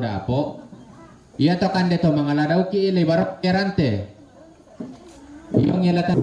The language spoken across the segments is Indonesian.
dapo. Iya to kande to mga ladaw ki ili barok kerante. Yung yelatan.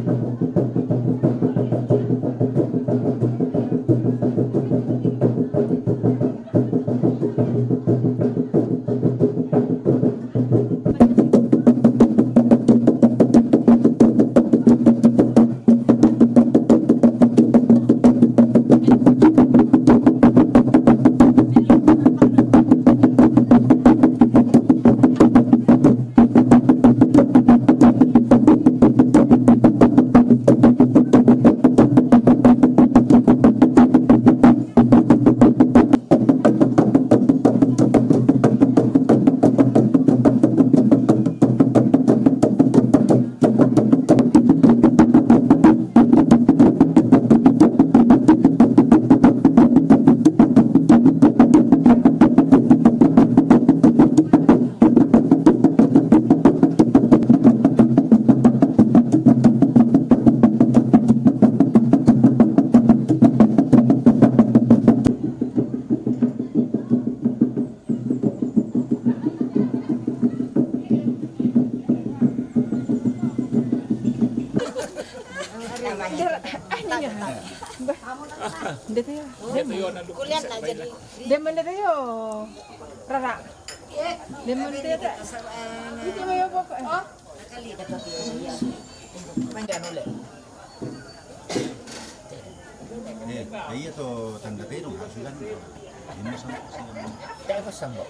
Dito yun. Kulian na jadi. Demon dito yun. Rara. Demon dito yun. Dito mo yun po. Oh. Kali ka to. Pandan ulit. Iya to tanda terong hasulan. Ini sama sila. Kaya ko sambo.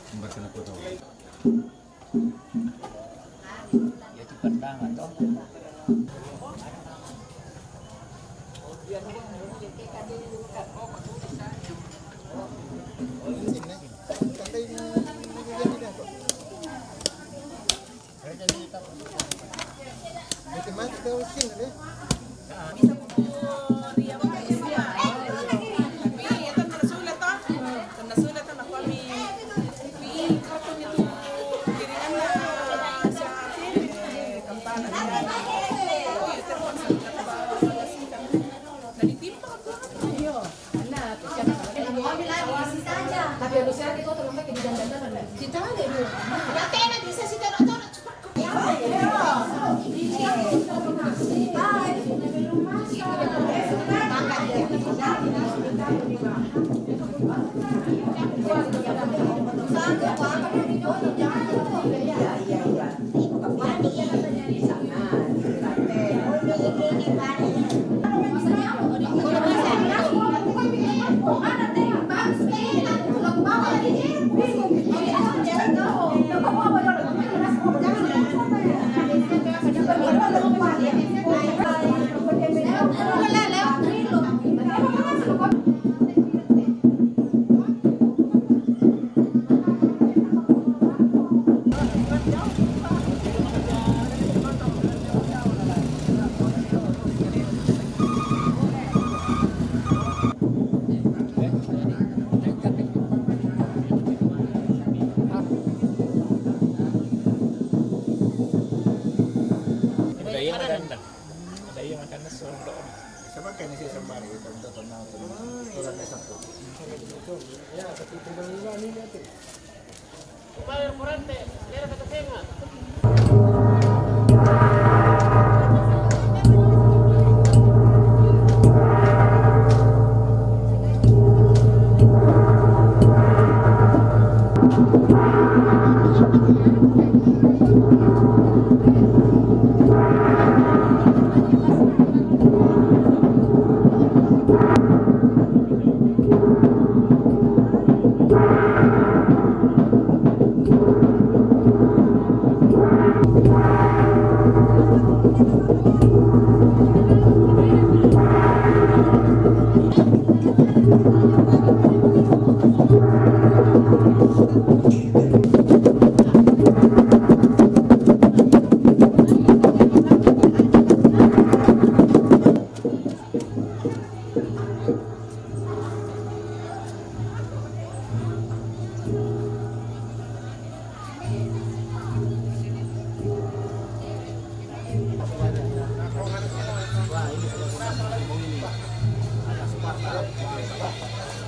Sumber kana po to. Yati pandangan to.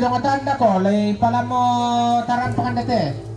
yung tanda ko, lay pala mo taran pakandate.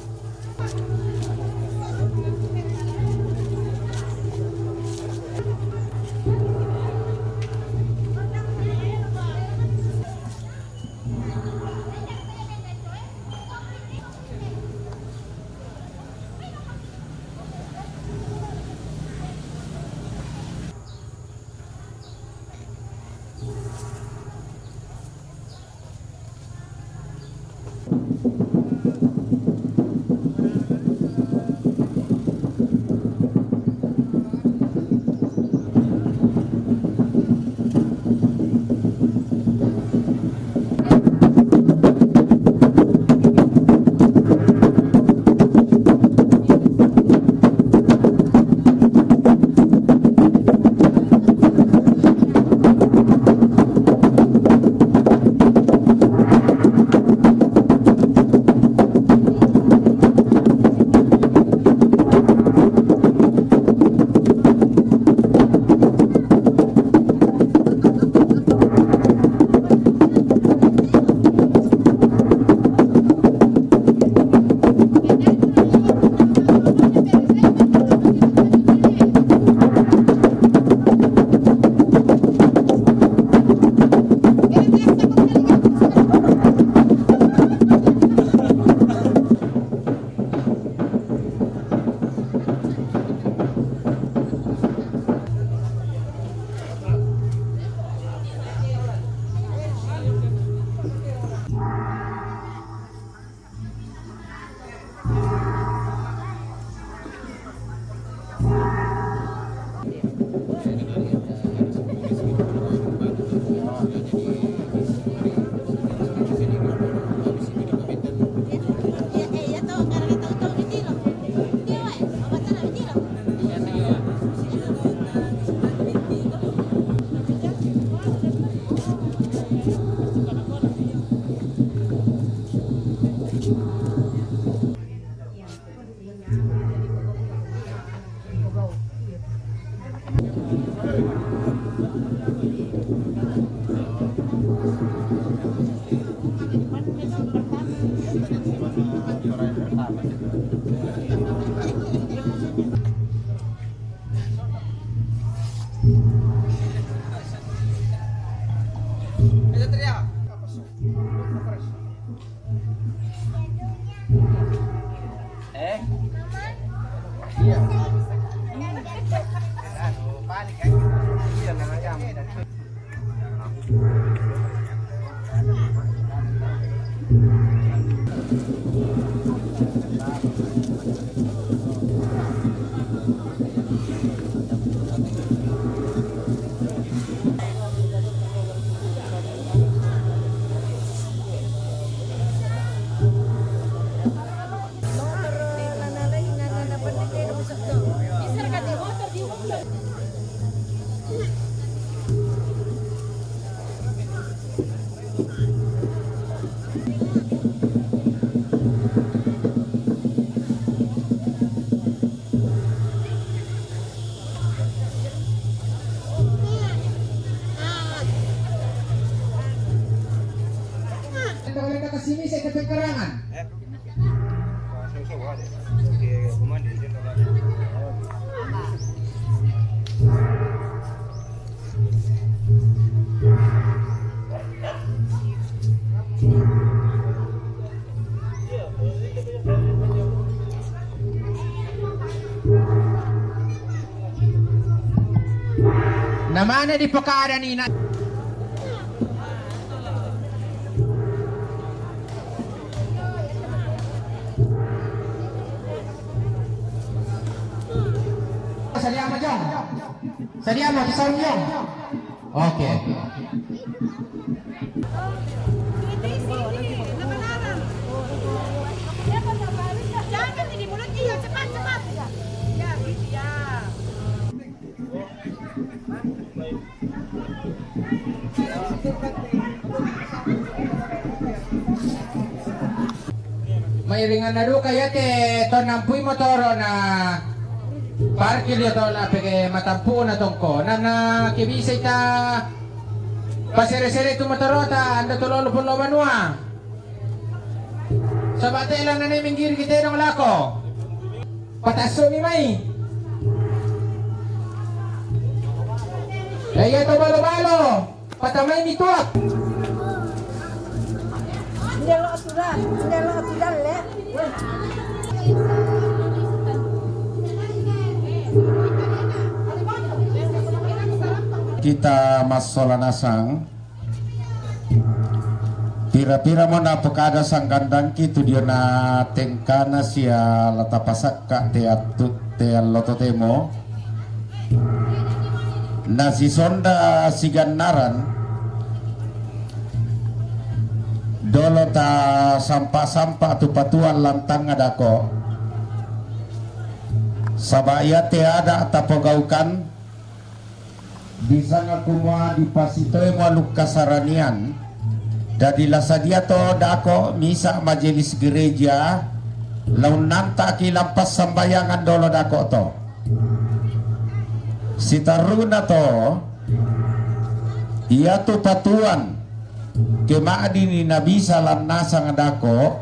Sini saya ke Karangan. Namana di pekada nina. Sadiamo Jong. Sadiamo di Saung Jong. Oke. Jangan di mulut dia cepat. Ya, gitu ya. Mairingan na do kaya te to nampuy motoro na parkil ito na peke matampu na tongko na kibisay ta pasere-sere tu motoro ta anda to lolo pun loban wa Sa bate lang na minggir kita ng lako. Pataso ni May. Kaya ito balo-balo. Patamay ni tuwak. Hindi lang aturan. Hindi lang aturan, le. Kita Mas Solanasang pira-pira mo na pagkada sang gandang kito dia na tengkana siya latapasak ka te lototemo na si sonda si gannaran dolo ta sampa-sampa tu patuan lantang adako sabaya te ada tapogaukan bisa ngakumua di pasitoy mo lukasaranian dadilah sadia to dako misa majelis gereja laun nanta ki lampas sambayangan dolo dako to sitaruna to iya tu patuan kemaadi ni nabi salam nasa ngadako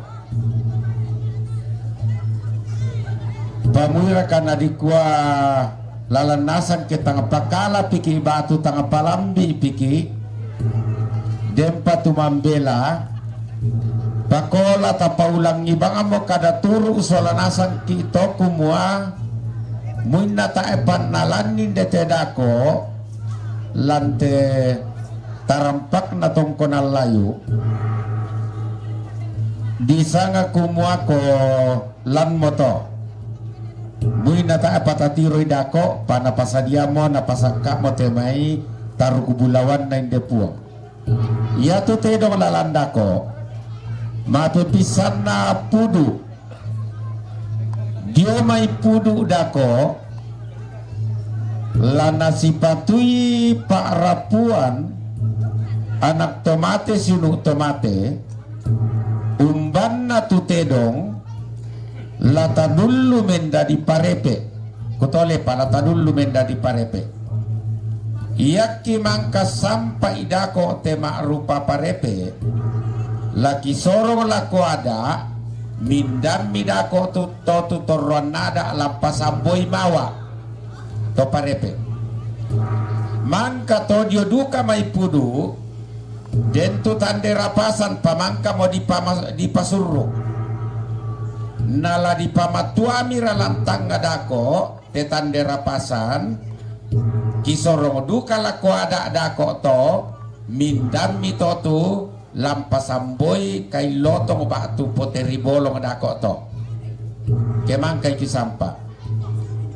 pamuira kana dikwa lalanasan kita ngapakala piki batu tanga palambi piki dempa tumambela pakola tapaulang ibang amo kada turu solanasan kito kumua muina taepan nalanin detedako lante tarampak na tongkonal layu disanga kumua ko lan moto mui nata apa tiroy dako pana pasadia mo na pasangka mo temai taru kubulawan na indepuo ya tu te dong lalandako mapepisan na pudu dia mai pudu dako lana sipatui pak rapuan anak tomate sinu tomate umban na tu te dong lata dulu menda di parepe kutole pa lata dulu menda di parepe iaki mangka sampai dako tema rupa parepe laki sorong lako ada mindam midako tu toruan nada lapas aboy mawa to parepe mangka to dio duka mai pudu den tu tande rapasan pamangka mau dipasuru nala di pamatuami ralantang ngadako tetande rapasan kisorong duka lako ada dako to mindam mitotu lampasamboy kay lotong batu poteri bolong dako to kemang kay kisampa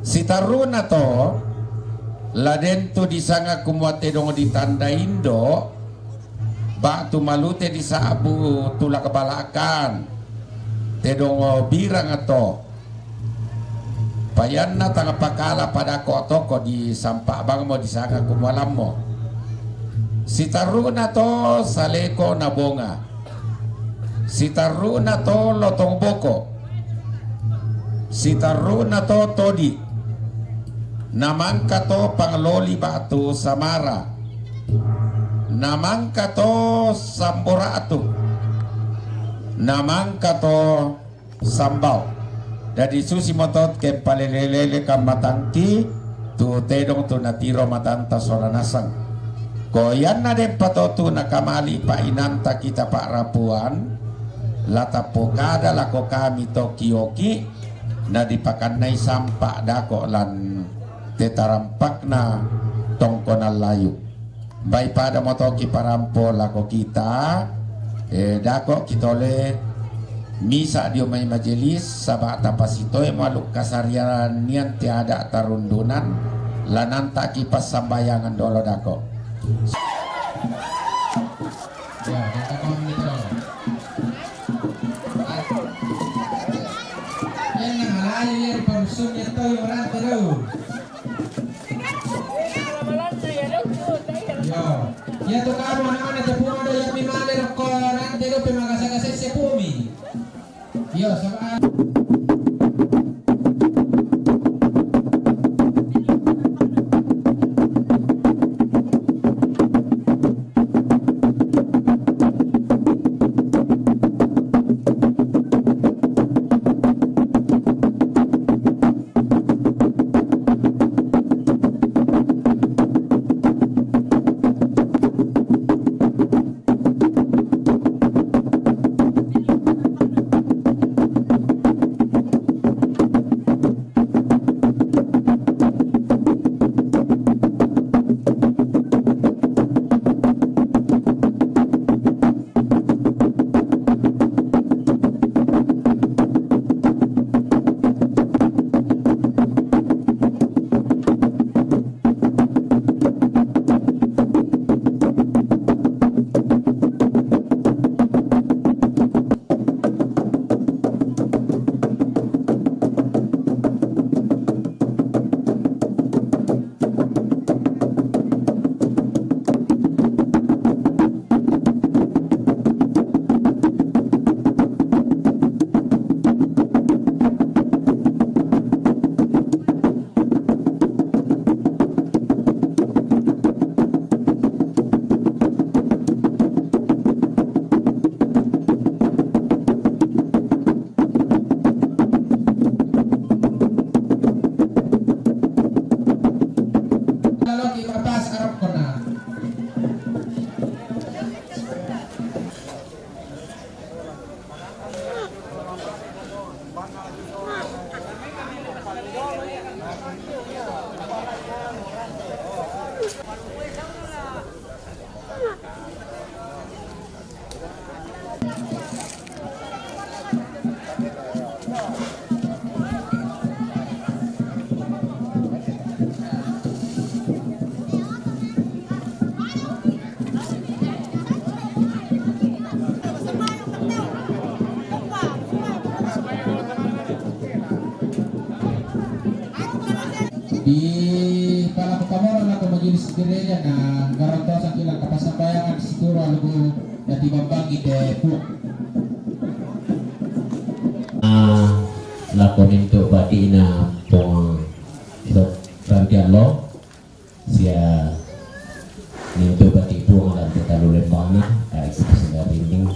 sitaruna to laden tu disanga kumuate dong ditanda indo batu malute disabu tulak kebalakan tedong birang ato payan na tanga pakala pada ko toko di sampa bang mo disanga kumalam mo sitaruna to saleko na bonga sitaruna to lotong boko sitaruna to todi namangka to pangloli batu samara namangka to samboratu namangka to sambau dari susi motot ke palelele kamatangki tu tedong tu natiro matanta solanasang koyan na den patotu nakamali pa inanta kita pak rapuan lata pokada lako kami to kioki na dipakanay sampa dako lan tetarampak na tongkonal layu bay pada motoki parampo lako kita dako kitole misa dio may majelis sabak tapasito maluk kasarian nian tiada tarundunan lananta kipas sambayangan dolo dako Ya, katakan gitu. Yan ang halayo yan pamsun ito yung rante do. Yo, ya to kamo naman ito puno do yung mimaler ko rante do pimagasagasa si Pumi. Yo, sabaan. di pala kamera na ko majelis gereja na garantosa kilang kapasabayangan siguro alugo na tibambagi de po. Lakon untuk bati na po Rantialo sia untuk bati po ang talulen bana ay sa ring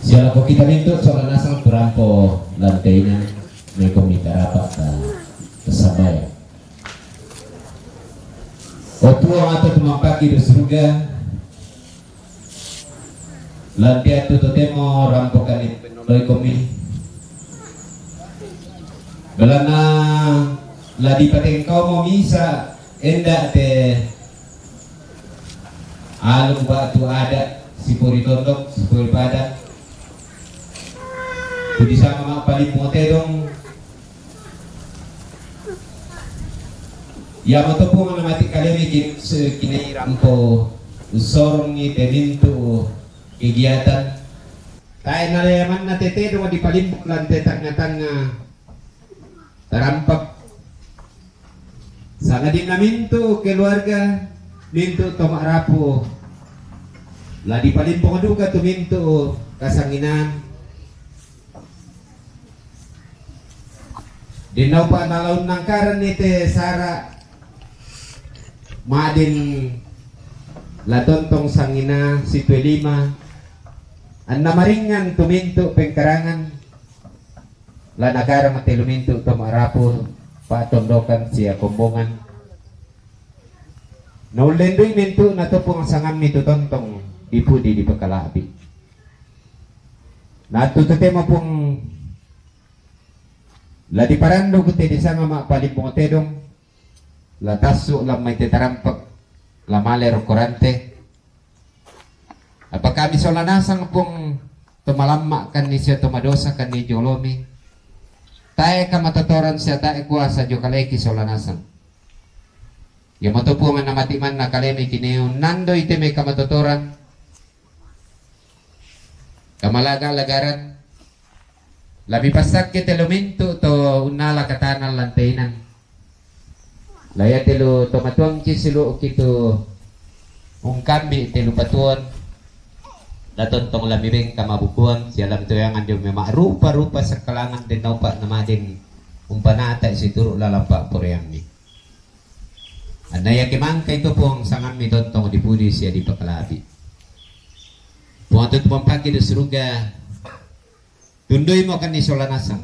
sia lako kita nito soal nasang perampo lantainya may komunitas rapat kesabaya opo atau tumapaki di surga lantai itu temo rampokan itu penoloi komi belana ladi pateng kau mau misa endak te alung batu ada sipuri tondok sipuri padat tu sama mak paling motedong ya matopong na mati kalemi kini rampo usorong ni tenintu kegiatan tayo na yaman na tetedong di palimbok lantai tanga-tanga tarampak sana din na minto keluarga minto tomarapo ladi palimbok duga tuminto kasanginan dinaw pa nalaun ng karan nite Sara madin latontong sangina si Tuelima ang namaringan tuminto pengkarangan la nagara matiluminto tumarapo patondokan siya kumbungan naulendoy minto na to pong sangam nito tontong dipudi di pagkalabi natututema pong la di parando ko te di sanga mapalipong tedong la taso la may tetarampak la maler kurante apa kami solanasang pong tumalama kan ni siya tumadosa kan ni Jolomi tae ka matatoran siya tae kuasa jo kaleki solanasang ya matupo man na matiman na kalemi kineo nando ite may kamatatoran kamalaga lagaran labi pasak ke teluminto to unala katanan lantainan laya telu tomatuang cisilu kito ungkambi telu patuan daton tong lamibeng kamabukuan sialam tuyangan di memang rupa-rupa sekalangan din naupa namadin umpanata situru lalampa poreami anaya kemangka itu pong sangan mi dontong dipudi siya di pakalabi pumatut pampaki di surga tundoy mo kan ni solanasang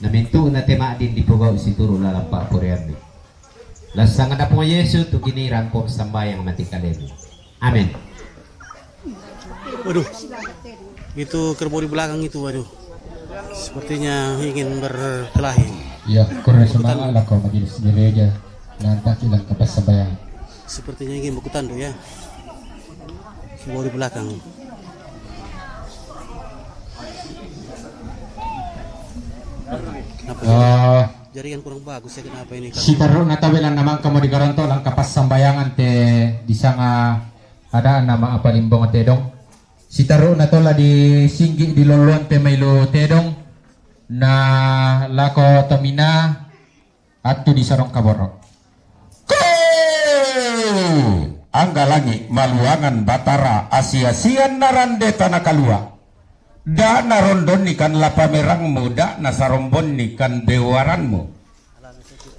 namintu na tema din di pugaw situru lalampa poreami lasang ada po Yesus tu kini rangkong sambayang mati kalemi amin. Waduh, itu kerbau di belakang itu, waduh, sepertinya ingin berkelahi. Ya, kurang semangat lah kau majelis gereja nanti kilang kapasabayangan. Sepertinya ingin buku tandu ya. Kerbau di belakang. Kenapa? Jaringan kurang bagus ya, kenapa ini? Si taruh natawilan namang kamu di garanto lang kapasambayangan te di sanga ada nama apa limbong tedong. Si taruh na tola di singgi di loluan te mailo tedong na lako tomina atu di sarong kaborok. Anggalangi maluangan batara asia-sian narande tanah kalua da narondon ikan lapa merangmu da nasarombon ikan bewaranmu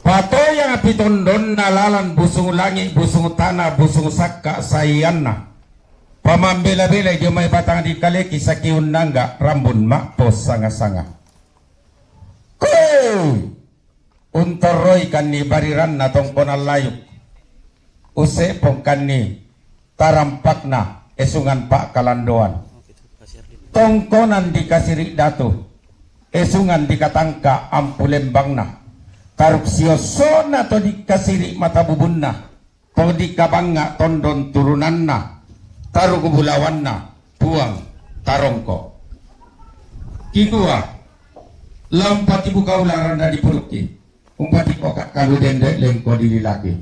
pato yang api tondon nalalan busung langi busung tanah busung sakka sayanna pamambela-bela jomay batang di kaleki sakiun nangga rambun makpos sanga-sanga untoroy kan ni bariran na tongkonal layuk use pongkan ni tarampak na esungan pak kalandoan tongkonan dikasiri datu esungan dikatangka ampulembang na karupsio na to dikasiri mata bubun na to dikabanga tondon turunan na taruh kebulawan na buang tarongko kigua lampat ibu kau laran dari puluki umpati kokak kalu dendek lengko diri lagi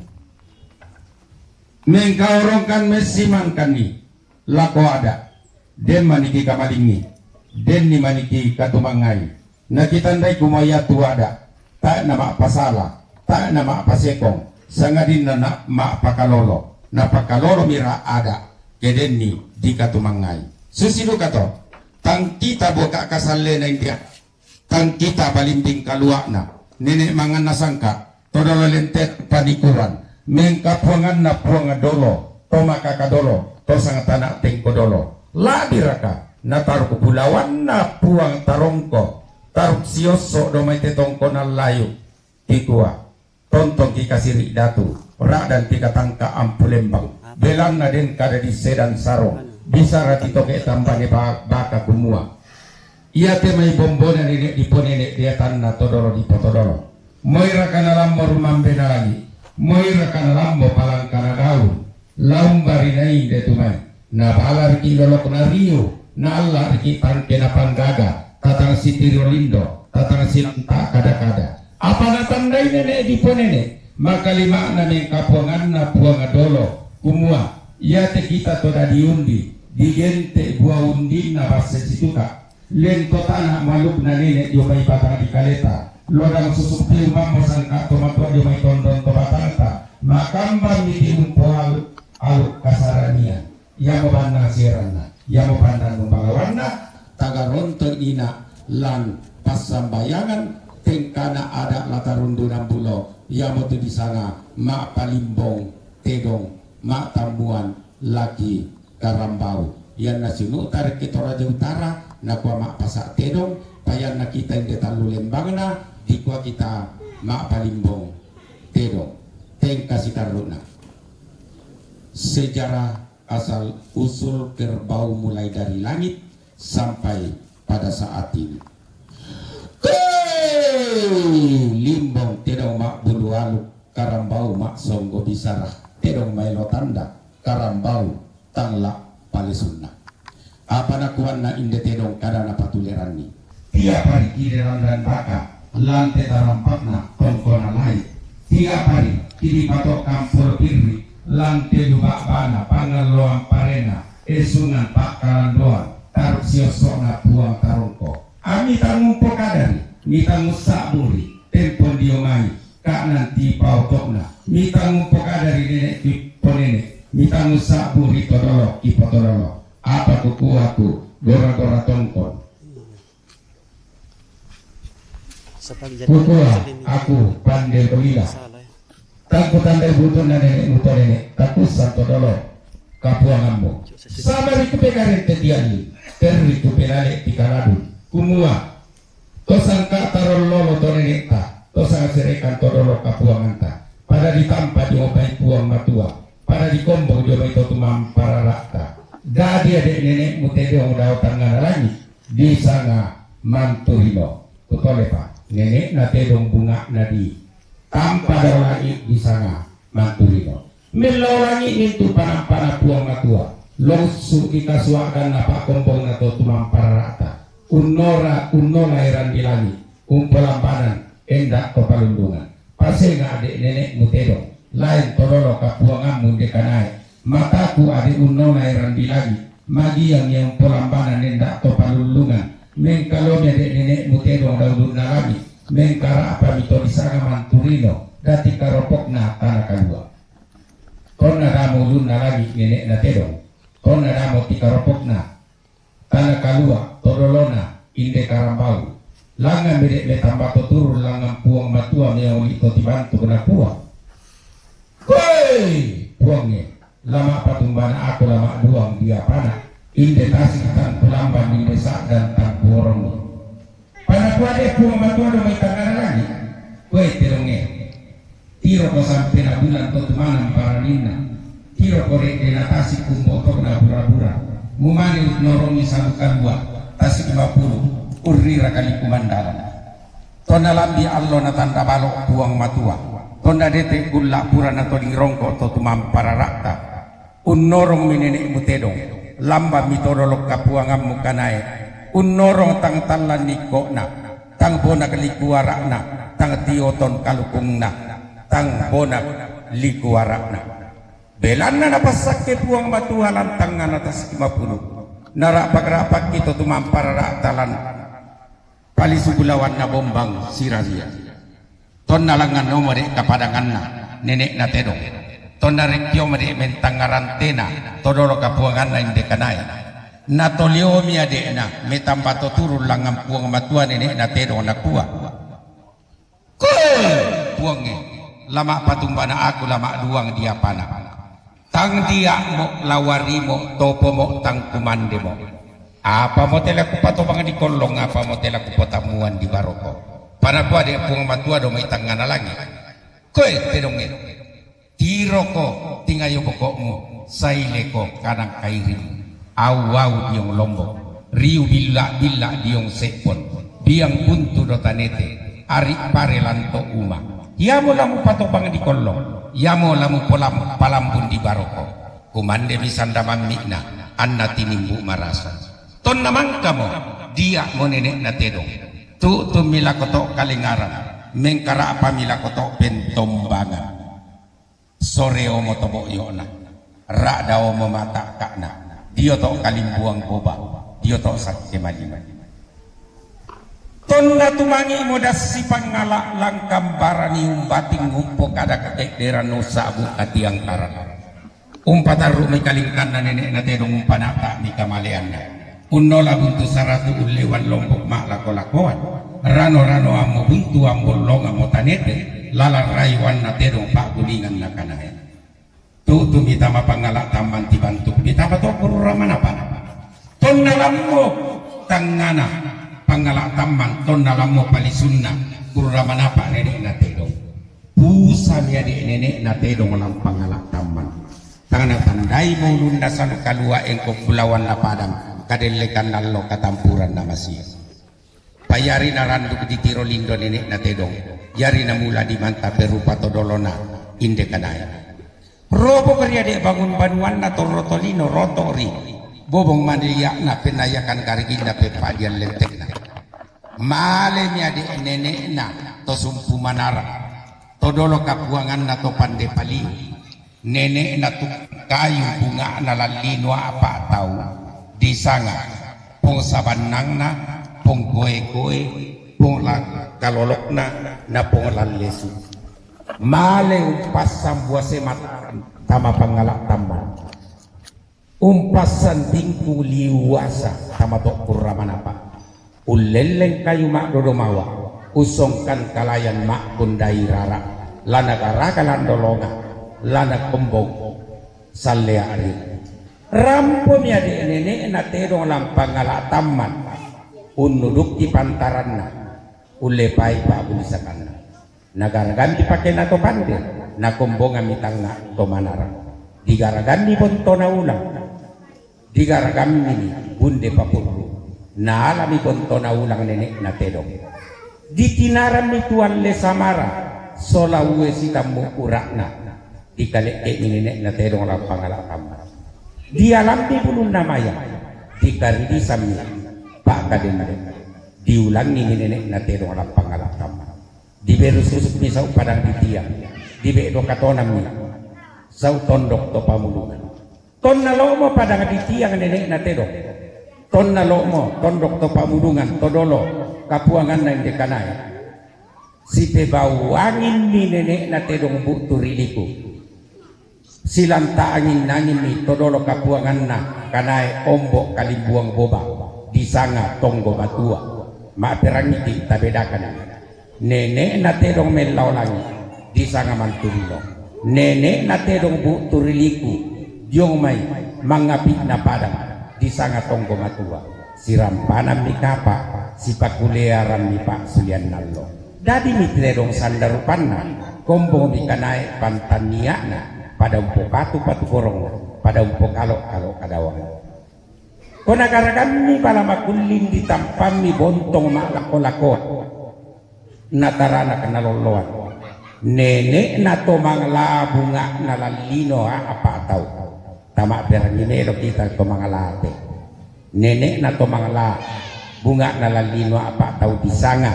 mengkaurongkan mesimangkan ni lako ada den maniki kamalingi den ni maniki katumangai na kitandai kumaya tu ada tak nama pasala tak na mapasekong sangadin na mapakalolo na pakalolo mira ada kedenni di katumangay susido kato tang kita boka kasalle na India tang kita balimbing kaluwa na nene mangan nasangka todolo lentet panikuran mengkapuangan na puanga dolo to makakadolo to sangatana tengkodolo labiraka na taruh kepulauan na puang tarongko taruh sioso domai tetongko na layu ikua tontong kikasiri datu rak dan tika tangka ampulembang belang na den kada di sedan sarong bisa ratito ke tambane baka kumua ia temai bombona nenek di ponene dia tanna todoro di potodoro moira kana lambo rumambe na lagi moira kana lambo palang kana daun laum barinai de tumai na balar ki lolok na rio na Allah ki pangkena panggaga tatang sitiro lindo tatang sinta kada-kada apa na tandai nenek di ponene maka lima na mengkapongan na puang adolo kumua ia te kita toda diundi digente buah undi na basa situka len kota na maluk na nenek jomai batang di kaleta lodang susupi umam sangka tomatua jomai tondon tobatanta makamba miti umpoal aluk kasarania yang mabanda sirana yang mabanda numbalawana tagaronto ina lan pasambayangan tengkana ada latarundu nambulo yang motu di sana mak palimbong tedong mak tambuan lagi karambau yang nasinu tarik kita raja utara nakwa mak pasak tedong payan na kita yang detalu lembangna dikwa kita mak palimbong tedong tengkasih karuna sejarah asal usul kerbau mulai dari langit sampai pada saat ini. Limbong tedong mak bulu aluk karambau mak songgo bisarah tedong mailo tanda karambau tangla palesunna apa nakuan na inde tedong kadana patulerani tiap hari kiriran dan baka lantai tarampakna tongkona lain tiap hari kiri patok kampur kiri lantai juga bana pangaloang parena esungan pakaran doang taruh siosona buang tarungko ami tangumpo kadari mi tangu saburi tempon diomai kak nanti pautokna mi tangumpo kadari nenek ponene mi tangu saburi todolo ipotodolo apa kuku aku gora-gora tongkon kuku aku pandai kelila takut tandai butuh nenek butuh nenek takut santo dolo kapuangambo sama dikupekarin tetiali terri kupelale tikaladu kumua tosangka taron lolo to nenek ta tosang serekan todolo kapuanganta pada ditampa diobai puang matua pada dikombong diobai totumam para rakta dadi adek nenek mutede udao tangan lagi di sana manturino kutolepa nenek natedong bunga nadi tanpa ada lagi di sana manturino melorangi itu panah-panah puang matua longsu ikasuakan napa kompong atau tumam para rata unora iran di langit umpelampanan endak kepalundungan pasenga adik nenek mutedong lain todolo kapuangamu dekanai mataku adik unona iran di langit magi yang pelambanan endak kepalundungan mengkalo adik nenek mutedong daudun lagi mengkara apa mito disanga manturino dati karopokna tanah kalua kona ramo luna lagi nenek natedong kona ramo tikaropokna tanah kalua todolona inde karambau langan bedek betambah turun langan puang matua meoli to tibantu kena puang woi puangnya lama patumbana aku lama duang dia panah inde tasik tan pelamban inde sak dan tan borong panah kuade puang matua do mai tangan lagi woi terongnya tiro ko sampai na bulan to tumanam para nina tiro ko re natasi kumpoto na pura-pura mumani norongi sabukan buat tasik 50 urri rakali kumandaran tona lambi allo na tanda balok buang matua tona dete gulla pura na to rongko to tumam para rakta unnorong minenek mutedong lamba mitodolok kapuangam mukanae unnorong tang talan nikokna tang bonak likuarakna tang tioton kalukungna tang bonak likuarakna belanna na pasake puang matua lantangan atas 50 narak-rapak kita tu mampar rak talan pali subulawan na bombang sirazia ton nalangan no mo de kapadangan na nenek na tedong ton narekyo mo de mentang ngarantena todolo kapuangan na inde kanay na tolio mi ade na metambato turun langang puang matua nenek na tedong na kuwa puange lama patumba na aku lama duang dia pana tang dia mo lawari mo topo mo tang kumande mo apa mo tela ku patobang di kolong apa mo tela ku potamuan di baroko para ko ade puang matua do may tangana lagi koy tedong tiro ko tingayo pokokmu saile ko kanang kairi aw diong lombok riu bila diong sepon biang buntu do tanete ari pare lanto uma yamo lamu patobang di kolong yamo lamu polam palambun di baroko kumande misanda mamikna anna tinimbu marasa ton namang kamo dia mo nenek na tedong tu mila kotok kalingaran mengkara apa mila kotok pentombangan sore omo tobok yona rak da omo mata kakna dia tok kalimbuang boba dia tok sakit mali tonna tumangi modas si pangala langkam barani umbating ngumpok ada kederan nusa bu katiang karan umpataru may kalingkan na nenek na tedong umpanata ni kamalean Unola buntu saratu ulewan lombok mak lako-lakoan rano amo buntu ambo longa motanete lalar rayuan na terong pak gulingan na kanaya tu mitama pangalak taman tibantuk mitama to kururaman apa ton nalammo tangana pangalak taman ton nalammo palisunna kururaman apa nenek na terong busa ya nenek na terong lam pangalak taman tangana tandai mo lundasan kalua engko pulauan na padang kadelekan nallo katampuran na masih payari na randuk di tiro lindo nenek na tedong yari na mula di manta berupa todolona inde kanaya robo kerja dek bangun banuan na torotolino rotori bobong mandiya na penayakan karigin na pepadian lentek na malemnya dek nenek na to sumpu manara todolo kapuangan na to pande pali nenek na tu kayu bunga na lalino apa tahu di sanga pong sabanang na pong goe pong kalolok na pong lalesu male umpasan buase mataran tama pangalak taman umpasan tingku liwasa tama tok kurraman apa uleleng kayu mak dodomawa usongkan kalayan mak kundai rara lana karaka landolonga lana kembong saleari rampun ya di nenek na tedong lampang ngalak taman unuduk di pantaran na ulepai pa bulisakan nagaragan dipakai na to pande na kumbonga mitang na to manarang digaragan di bonto na ulang digaragan ini bunde papuru na alami bonto na ulang nenek na tedong ditinaran ni tuan le samara sola uwe si tamu urakna dikalik nenek na tedong lampang ngalak taman di alam di bulun namanya di karidi sami pak kaden diulangi nenek na terong lapang alakam di berus misau padang di tiang di bedo katonam ni sau tondok to pamulungan ton nalomo padang di tiang nenek na terong ton nalomo tondok to pamulungan todolo kapuangan na inde kanay si pebau angin ni nenek na terong bu turiliku silanta angin nangin ni todolo kapuangan na kanai ombok kalimbuang boba di sanga tonggo batua mak perang iti tabedakan nenek na tedong melau langi di sanga manturilo nenek na tedong bu turiliku diong mai mangapi na padang di sanga tonggo batua sirampanam ni kapa si pakulearan ni pak sulian nallo dadi mi tedong sandarupanna kombong di kanai pantaniana pada umpok patu korong pada umpok kalok kadawang kona karagan ni pala makulim ditampami bontong maklako-lako natarana kanaloloan nenek na tomangla bunga nalalino apa tahu tama beranginelo kita tomangalate nenek na tomangla bunga nalalino apa tahu disanga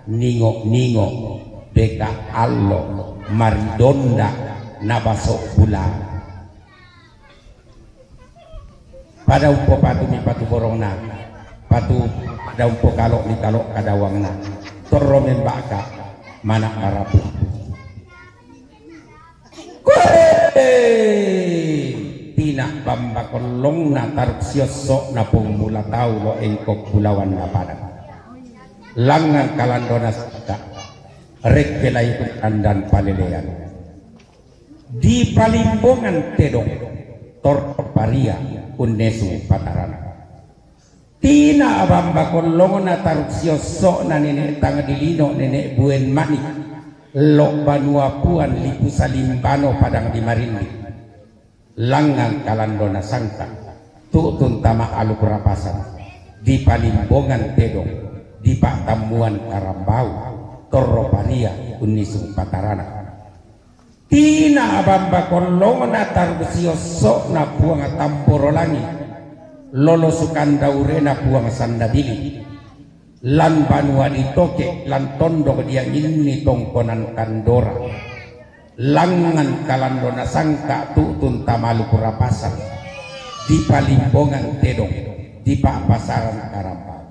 ningo beka allo maridonda nabasok pula pada umpo patu mi patu borong na patu ada umpo kalok ni kalok kadawang na toromen baka manak marapu tina bambakolong na taruk siosok na pumula tau lo engkok bulawan na padang langang kalandona saka rek belai dan palelean di palimbongan tedong torparia unesu patarana tina bambakolong na taruk siosok na nenek tanga dilino nenek buen manik lo banua puan lipu salimbano padang di marindi langang kalandona sangka tutun tama aluk rapasan di palimbongan tedong di pak tamuan karambau torroparia unisung patarana tina abamba kolong na tarbesio sok na puang tamboro langi lolo sukandaure na puang sandadili lan banua ditoke lan tondok dia ini tongkonan kandora langan kalandona sangka tutun tamalu kurapasan di palimbongan tedong di pak pasaran karambau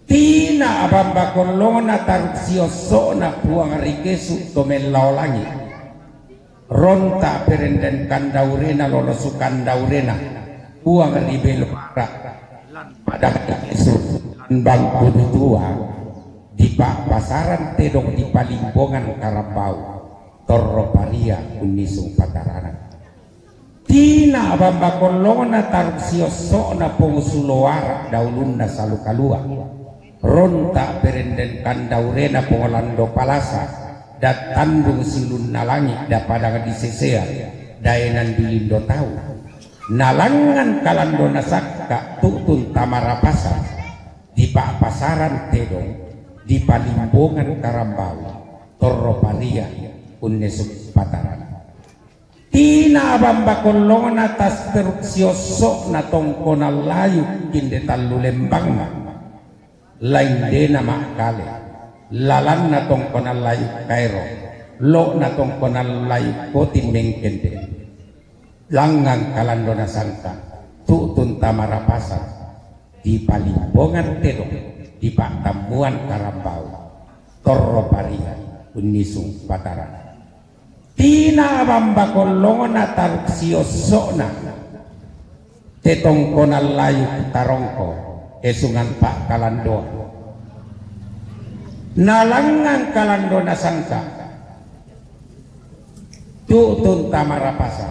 tina abamba kolona taruksio sona puang rikesu tomelau langi ronta perenden kandaurena lolosu kandaurena puang ribelo pada kesu bangku tua di pak pasaran tedong di palimbongan karambau torroparia unisung patarana tina bamba kolona taruksio sona pongusuloara daulunda salukalua ronta perenden kandaurena pongolando palasa dat tandung silun nalangi da padang disesea daenan dilindo tau nalangan kalando nasakka tutun tamarapasa di pak pasaran tedong di palimbongan karambau torroparia unesuk pataran tina bamba kolona tas teruksio sok na tongkona layu kinde talu lembang lain dena makale lalan na tongkona layu kairo lo na tongkona layu kotin mengkende langang kalandona sangka tutun tamarapasan di palimbongan tedong di pak tamuan karambau torroparia unisung pataran tina bamba kolona taruksio sokna tetongkona layu tarongko esungan pak kalandoa nalangan kalandona sangka tutun tamarapasa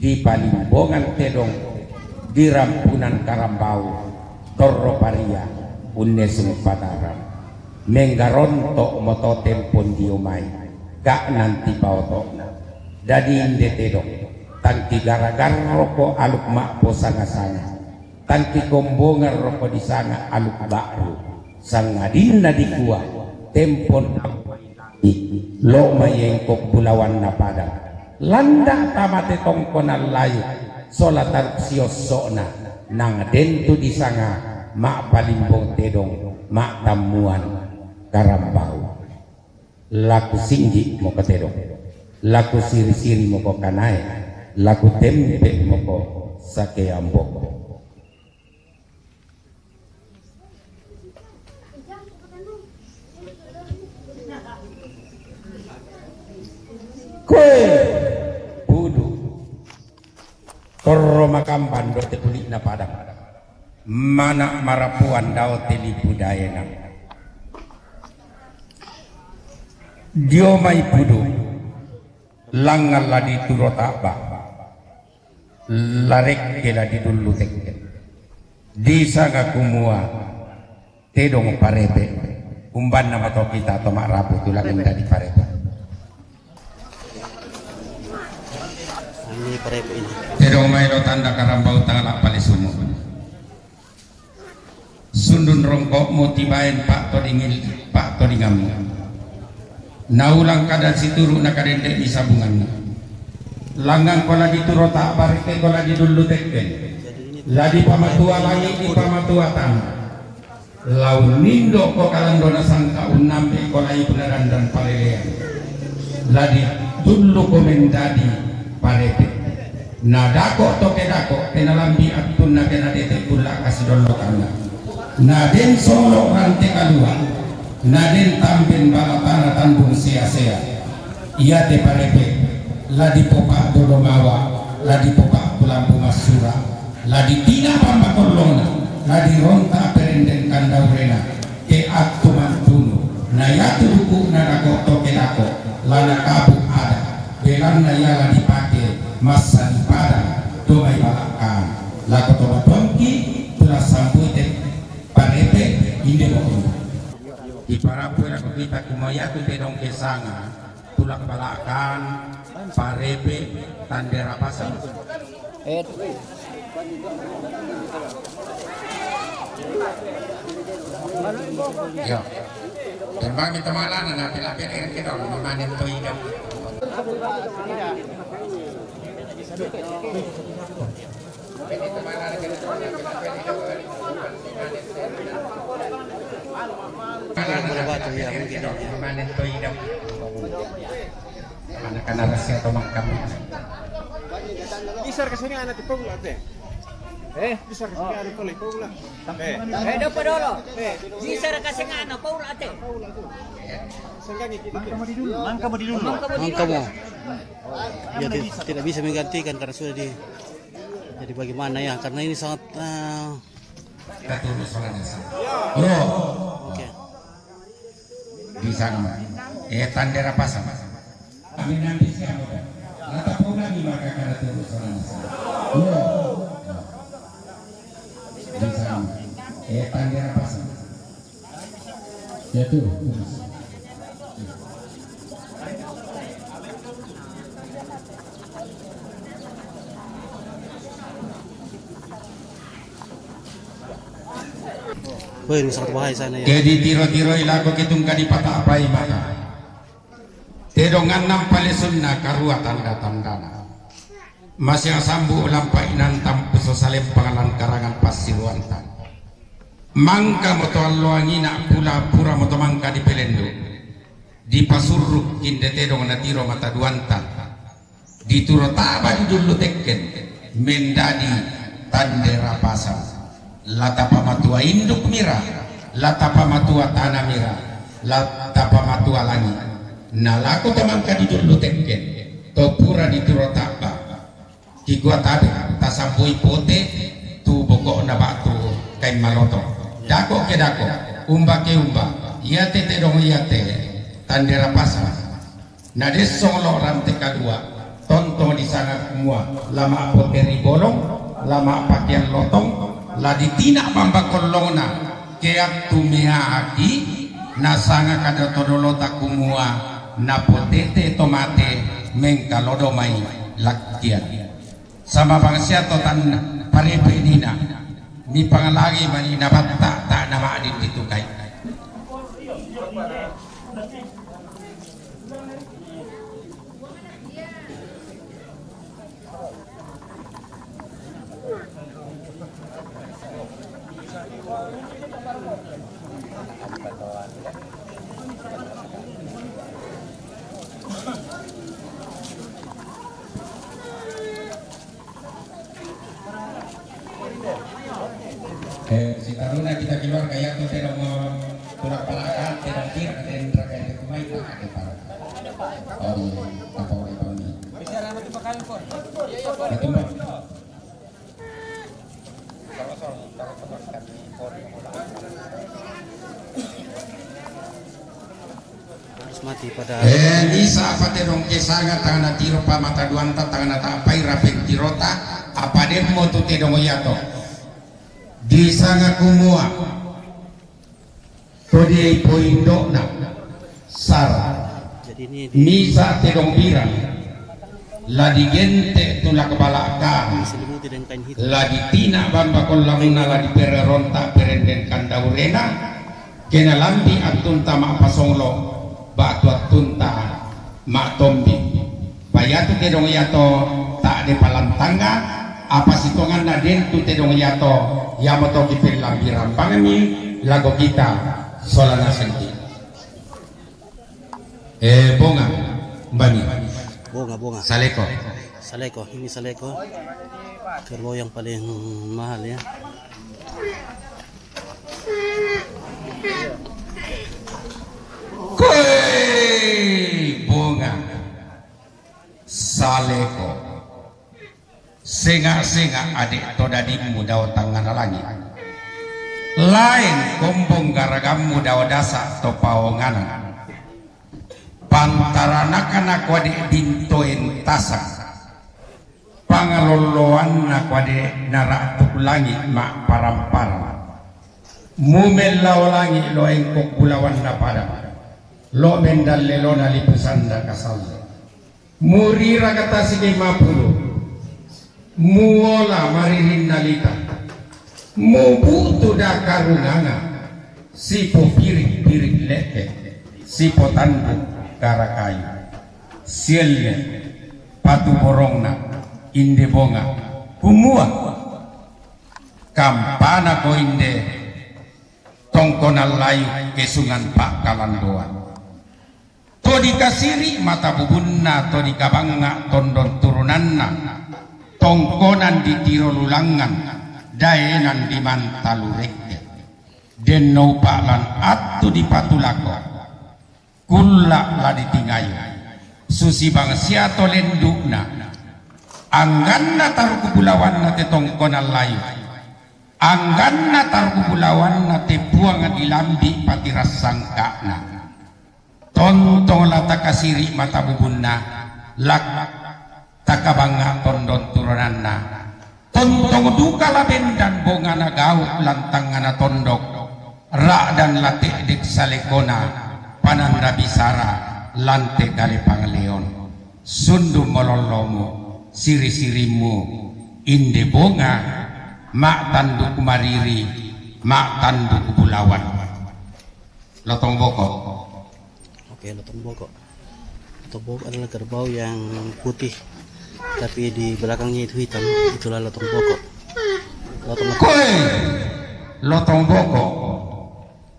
di palimbongan tedong di rampunan karambau torroparia unesung pataran menggaronto moto tempon diomai gak nanti pautokna dadi inde tedong tanti gara-gara roko aluk mak posanga-sanga tanti kombongan roko di sana aluk bakru sang adinna di kuah tempon lo mayengkok bulawan na padang landa tamate tongkonan layu sola taruksio sokna nang dentu di sanga mak palimbong tedong mak tamuan karambau laku singgi mo ketedong laku siri-siri mo ko kanai laku tempe mo ko sake ambok kue budu korro makamban do te kulit na padang mana marapuan dao teli budaya na dio mai budu langal la di turota ba larek kela di dulu tekke di saga kumua tedong parebe umban nama to kita to mak rapu tulang dari parebe ini parebe ini tedong mai do tanda karambau tangala palesumo sundun rongkok motibain pak to dingil pak to dingamu naulang kadang situru na kadende di sabungan langgang kola dituro tak barike kola di dulu tekken ladi pamatua lagi di pamatua tang lau nindo ko kalandona sangka unambe kola ibunaran dan palelean ladi dulu komendadi parete nadako toke dako kenalambi atun na kenadete pula kasih dolo kanga naden solo rante kalua Nadin tambin balatana tandung sia-sia. Ia te parepe ladi popa dodomawa, ladi popa kulampu masura, ladi tina pamba kolona, ladi ronta perenden kandaurena, ke aktu mantunu, na yatu duku na nagoto kelako, lana kabuk ada, belan na yala dipake, masa dipada, domai balakan, lako toba tongki, tulah sambuite parepe, inde bokuno. Di parapu lako kita kumayatu tedong kesanga, tulak balakan, parepe, tandera pasang. Yo, terbang kita malam nanti lapin air kita memanen tu hidup. Memanen tu hidup. Anak-anak rahasia atau makam. Isar ke sini anak tipong ate. Isar ke sini anak tipong lah. Dopo dolo. Sisar kasi nga ano, Paul ate. Mangka mo di dulu. Angka mo. Ya, tidak bisa menggantikan karena sudah di. Jadi bagaimana ya? Karena ini sangat. Kita turun soalnya. Yo, Oke. di sana. Tandera pasang. Kami nanti siapa? Nata pula ni maka kana turun soalnya. Yo, di sana. Tandera pasang. Ya tuh. Wah, ini sangat bahaya sana ya. Jadi tiro-tiro ilago kitong kadipata apai maka. Tedongan nampale sunna karua tanda-tandana. Masih sambu lampai nantam pesosalem pangalan karangan pasiruantan. Mangka moto alloangina pula pura moto mangka di pelendo. Di pasuruk kinde tedong natiro mata duantan. Di turotaba di dulu tekken mendadi tandera pasang. Lata pamatua induk mira, lata pamatua tanah mira, lata pamatua langit. Nalaku tamangka di dulu tekken, topura di turotaba. Kigua tabe, tasambui pote, tu bokok na batu kain maloto. Dako ke dako, umba ke umba, iate tedong iate, tandera pasang. Nades solo rante kadua, tonto di sana semua, lama poteri bolong, lama pakaian lotong. Ladi tina bamba kolona keak tumihaagi nasanga kada todolota kumua na potete tomate mengkalodo mai laktian sama bangsia to tan parepe nina mi pangalagi mani nabatta ta nama adit ditukai. Si taruna kita keluar kayak tu terong turak palakan terong tir dan rakyat itu kumai tak ada para. Oh apa orang ini? Bicara nanti pakai pun. Itu mah. Harus mati pada. Bisa apa terong kesanga tangan tiro pa mata duanta tangan tapai rapek tirota apa demo tu terong yato. Di sanga kumua todi poindo na sar Jadi ini misa tedong bira ladi gente tulak balakang diselimuti dengan kain hitam. ladi tina bamba kollamuna ladi pereronta perenden kandaurena kena lambi atunta ma pasonglo batu atunta ma tombi bayatu tedong yato tak de palantanga apa sitongan na den tu tedong yato yamoto kipil lambiran pangami lago kita solana senti bonga bani Bunga. saleko Saleko, ini saleko. Kerbau yang paling mahal ya. saleko senga-senga adik to dadimu daw tangan langit lain kombong garagamu daw dasa to paongan pantaranakan aku adik dintoin tasak pangaloloan aku adik naratuk langit mak parampar mumelaw langit lo engkok bulawan na pada lo mendalle lo nalipusanda kasal murira kata sige mapulo muola maririn nalita mubutu da karunganga sipo pirik-pirik leke sipo tandu karakayu sielnya patu borongna inde bonga kumua kampana ko inde tongkonal layu kesungan pak kalandoan to dikasiri mata bubunna to dikabanga tondon turunanna tongkonan di tiro lulangan daenan di mantalureke den no palan atu di patulako kulla la ditingayu susi bangsia to lendukna angganna taru kubulawanna te tongkonal layu angganna taru kubulawanna te buangan ilambi pati rasangkana tontong lata kasiri mata bubunna lak takabanga tondon turunanna tontong duka laben dan bongana gau lantangana tondok ra dan late dik salekona pananda bisara lante kali pangleon sundu mololomo siri-sirimu inde bonga mak tanduk mariri mak tanduk bulawan lotong boko. Oke, lotong boko. Lotong boko adalah kerbau yang putih tapi di belakangnya itu hitam, itulah lotong boko. Lotong boko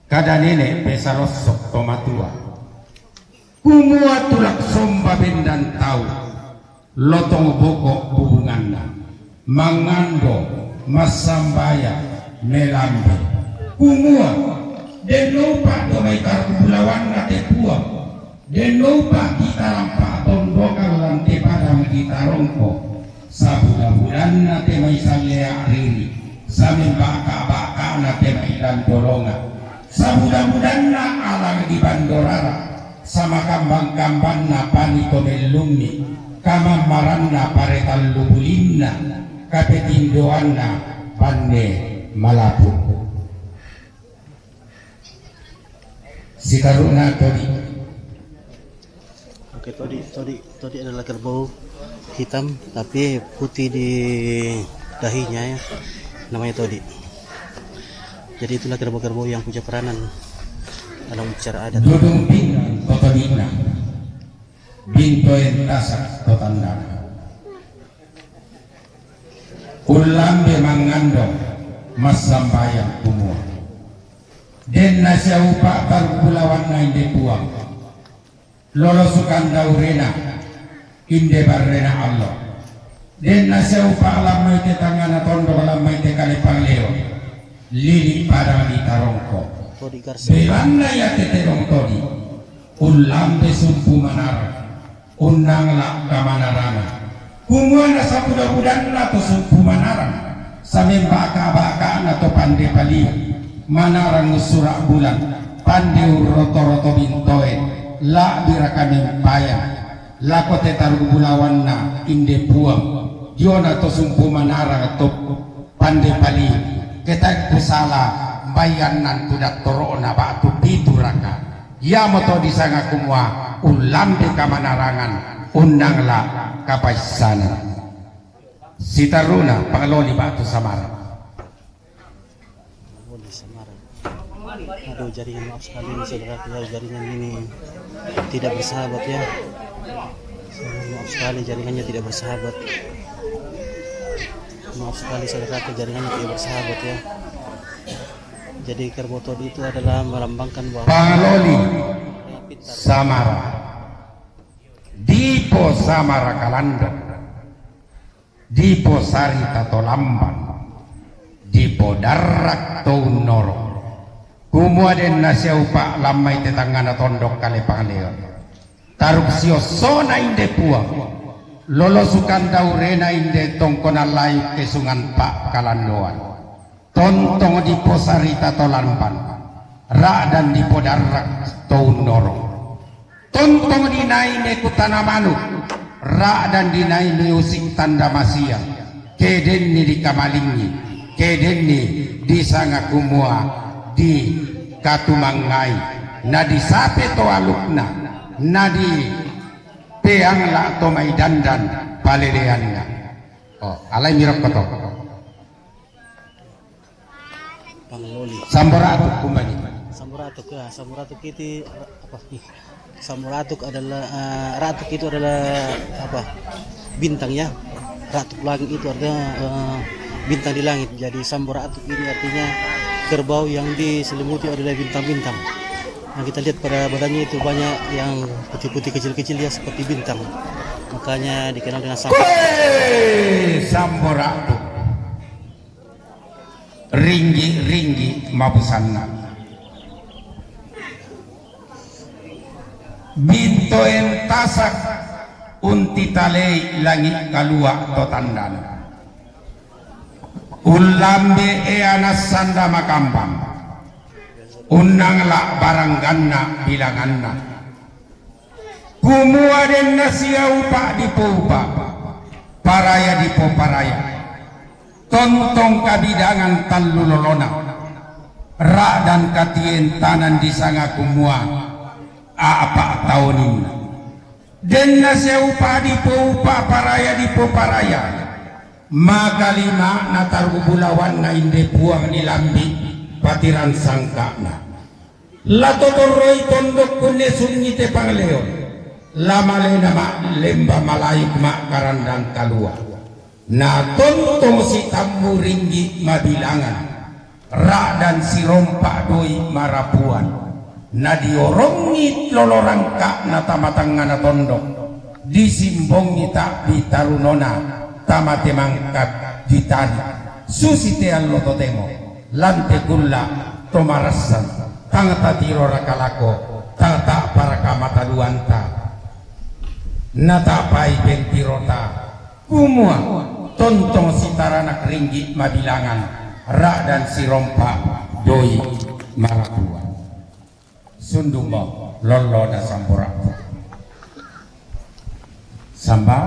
kada nenek pesa losok tomatua kumua tulak somba bendan tahu lotong boko hubunganna mangando masambaya melambe kumua denopa domai karubulawanna te puang denopa kita lampa tondokan lantai padang kita rongko sabulan-bulan te mai salea riri samin baka-baka na te mai dan dolonga sabulan-bulan na alang di bandorara sama kambang-kambang na paniko melumi kamamaran na paretal lubulinna kapetindoan na pande malapu si karuna todi. Oke, todi adalah kerbau hitam tapi putih di dahinya ya, namanya todi. Jadi itulah kerbau-kerbau yang punya peranan dalam upacara adat. Dudung pin totodina bintoen tasak totandana ulam mangandong masambayang kumua den nasya upa tarkulawan na inde puang lolo sukan daurena inde barrena Allah den nasya upa alam maite tangana tondo alam maite kali pangleo lili padang di tarongko Todi garsa. belanna ya teterong todi ulam de sumpu manara undang la kamanarana kumuana sabuda-budan la to sumpu manara samem baka-baka na to pande pali manarang surak bulan pande roto-roto bintoe la birakame paya la kote taru bulawan na inde puang jona to sumpu manarang to pande pali kita kusala bayanan tudak torona batu pituraka ya moto disanga kumwa ulam de kamanarangan undanglah kapaisana sitaruna pangaloli batu samara. Aduh, jaringan, maaf sekali ini saudara, jaringan ini tidak bersahabat ya. Maaf sekali jaringannya tidak bersahabat. Maaf sekali saudara, jaringannya tidak bersahabat ya. Jadi kerbau todi itu adalah melambangkan bahwa Pangaloli Samara Dipo Samara Kalando Dipo Sari Tato Lambang Dipo Darak Taunoro Kumua den nasya upa lamai tetangana tondok kali pangaleo taruk sio sona inde puang lolosukan daurena inde tongkona layu kesungan Pak Kalandoan tontong di posarita tolanpan ra dan di podarak toundorong tontong di naine kutana manuk ra dan di naine usik tanda masia kedenni di kamalingi kedenni di sanga kumua di katumangai nadi sape to alukna nadi peang la to mai dandan paleleanna oh alai mirap koto Pangloli. Sampuratuk kumbani Samuratuk ya, Samuratuk itu apa nih? Samuratuk adalah ratuk itu adalah apa? Bintang ya. Ratuk langit itu adalah bintang di langit. Jadi Samuratuk ini artinya kerbau yang diselimuti adalah bintang-bintang. Nah, kita lihat pada badannya itu banyak yang putih-putih kecil-kecil ya seperti bintang. Makanya dikenal dengan Sampuratuk ringgi mabusanna binto entasak unti talei langit kalua totandan ulambe eanas sanda makambang unangla barangganna bilanganna kumua den nasia upa dipupa paraya dipo paraya tontong kabidangan talulolona ra dan katien tanan di sanga kumua apa taunin den nasia upa dipo upa paraya dipo paraya magalima natarubulawan na inde puang nilambi patiran sangkana latodoroi tondok kunne sungite pangleo lamale nama lemba malayuk mak karandang kalua na tontong si tambu ringgi mabilangan ra dan si rompak doi marapuan na diorongit lolorangka na tamatanga na tondok disimbongi tak ditarunona tamate mangkat ditani susite allo totemo lante kulla tomarasan tangta tiro rakalako tangta para kamata duanta natapai bentirota kumua tontong sitarana ringgi mabilangan ra dan si rompa doi maratua sundumo lolo da sampura samba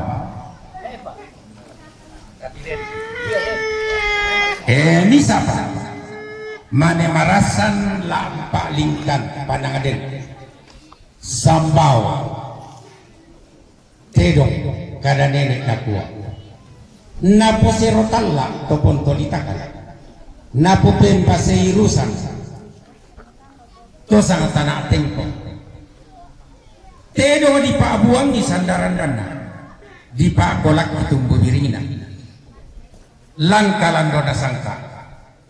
ini siapa mane marasan lampak lingkan panangaden sambau tedong kada nenek nakua napo serotalla to pontolitakan napo pempase irusan to sangat tanah tempo tedong di pabuang di sandaran dana di pakolak tumbuh birina langkalan roda sangka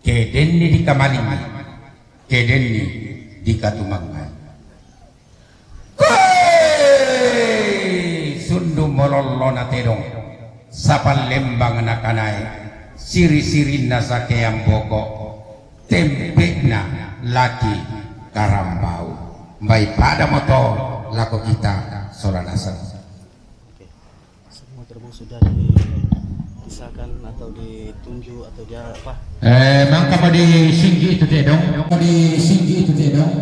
kedenni di kamalingi kedenni di katumangan sundu mololona tedong sapal lembang nakanai siri-siri nasake yang boko tempe na laki karambau baik pada motor laku kita solanasan semua terbang sudah dikisahkan atau ditunjuk atau dia apa mangka di singgi itu tedong di singgi itu tedong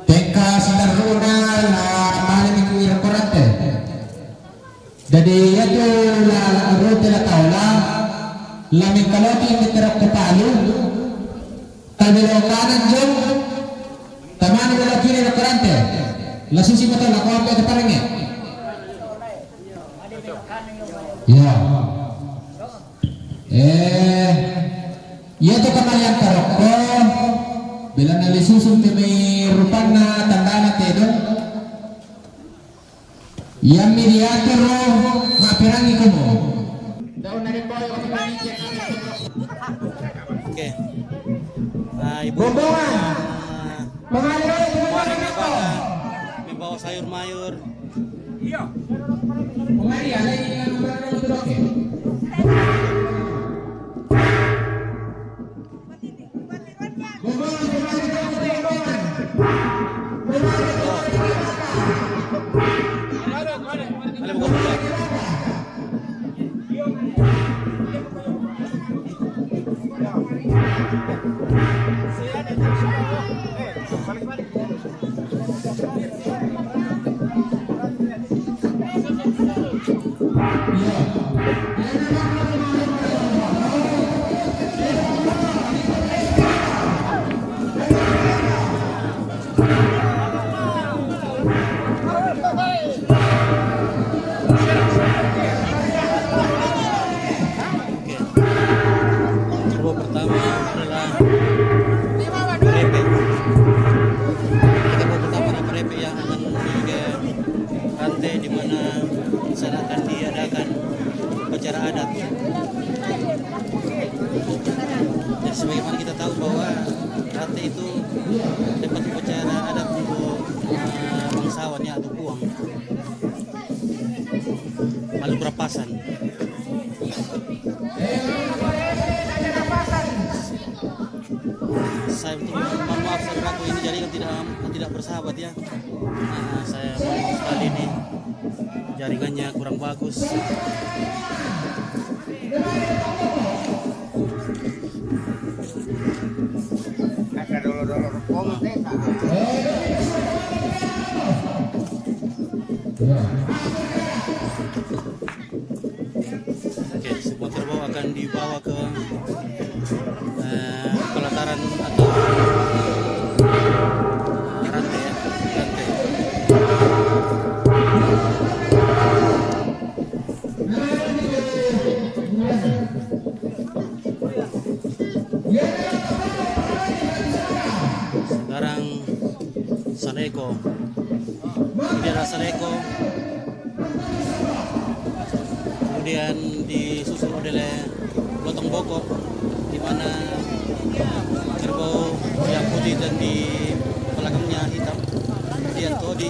teka sitaruna la malami kuira korante jadi itu la rote la taula la mikaloti yang diterap ke palu tabelo kanan jom tamani la kiri la korante la susi mata la ko apa parenge ya itu kemalian taroko bila nali susun temi rupana tandana tedong yang mediator ngapirangi kumo daun dari boy oke nah ibu membawa sayur mayur Iya. Mari ada yang oke. Ada buka Kerbau pertama adalah Repe. Kerbau pertama adalah Repe yang akan menuju ke rantai di mana di sana akan diadakan upacara adat. Dan sebagaimana kita tahu bahwa rantai itu tempat upacara adat untuk bangsawan ya, atau puang. Maluku Rapasan. Saya mohon maaf saudaraku, ini jaringan tidak bersahabat ya. Nah, saya mohon maaf sekali ini jaringannya kurang bagus. Oke, sebuah kerbau akan dibawa ke pelataran atau rantai ya, rantai. Sekarang Saleko, ini adalah Saleko, kemudian disusul oleh Gotong Bokok, di mana kerbau yang putih dan di belakangnya hitam. Kemudian Todi.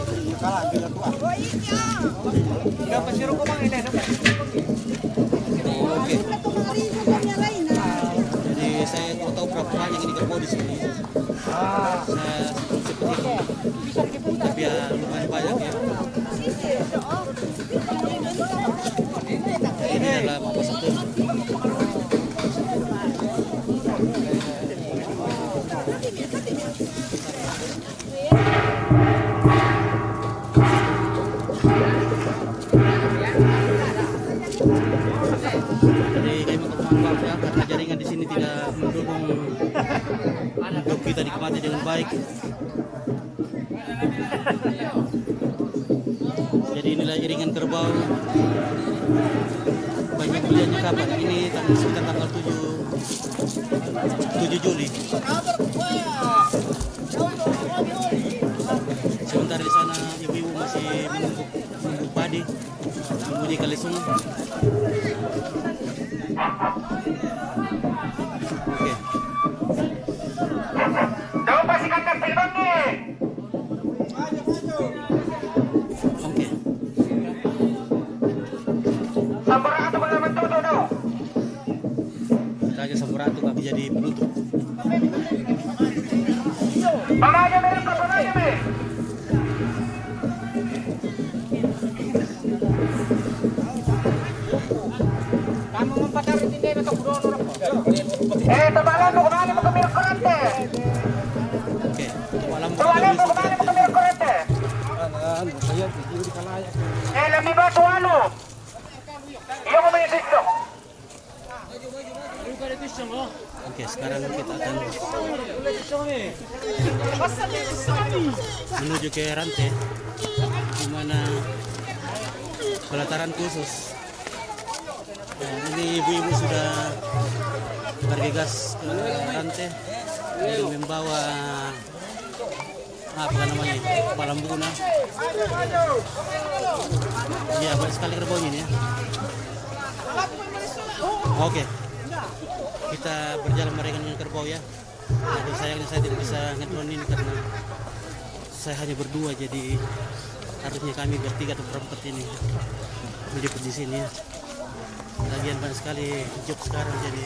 Oke. Jadi saya tidak tahu berapa banyak ini kerbau di sini. Saya seperti itu. Tapi ya lumayan banyak ya. Ini adalah Bapak Satu. Jadi kami mohon maaf ya, karena jaringan di sini tidak mendukung untuk kita nikmati dengan baik. Jadi inilah iringan kerbau. Banyak pilihannya kapan? Ini sekitar tanggal 7 Juli. Sementara di sana ibu-ibu masih menumbuk padi, menguji kalisung. Oke. Oke. Raja Samuratu kami jadi penutup. Kamu mempadari tinday na ito, Oke, tumalam mo kami Oke, sekarang kita akan menuju ke rantai, di mana pelataran khusus. Nah, ini ibu-ibu sudah bergegas ke rantai dan membawa apa namanya, palambuna. Iya, banyak sekali kerbaunya ini ya. Oke, kita berjalan mereka dengan kerbau ya. Aduh, sayangnya saya tidak bisa ngedron ini karena saya hanya berdua, jadi harusnya kami bertiga atau berempat ini meliput di sini ya. Lagian banyak sekali job sekarang, jadi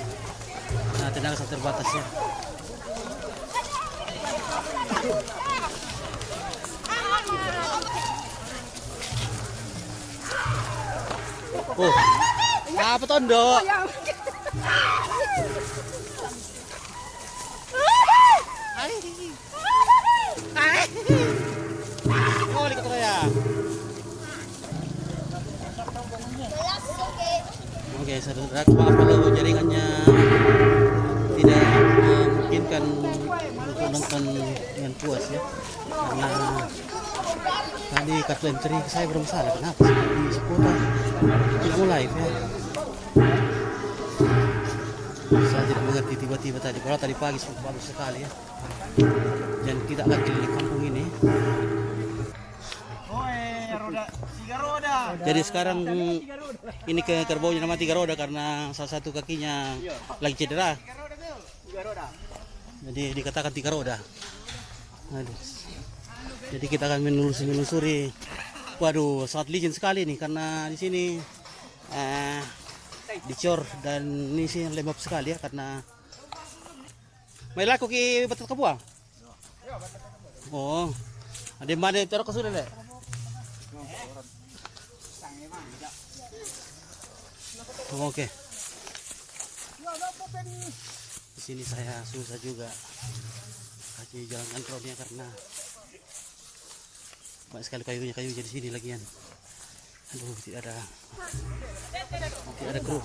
tenaga sangat terbatas ya. Oh, apa tondo? Oh, lihat ya. Oke, saudara, maaf kalau jaringannya tidak memungkinkan untuk nonton dengan puas ya, karena tadi kartu M3 saya bermasalah. Kenapa sih di sekolah tidak mau live ya? Saya tidak mengerti tiba-tiba tadi. Kalau tadi pagi sangat bagus sekali ya, dan kita akan keliling kampung ini. Jadi sekarang ini ke kerbaunya nama 3 roda karena salah satu kakinya lagi cedera. Jadi dikatakan 3 roda. Aduh. Jadi kita akan menelusuri. Waduh, sangat licin sekali nih karena di sini dicor dan ini sih lembab sekali ya karena may laku ki batat kabuang. Oh. Ada mana terus ke sudah deh. Oke. Di sini saya susah juga kasih jalan kontrolnya karena banyak sekali kayu di sini lagian. Aduh, tidak ada kru.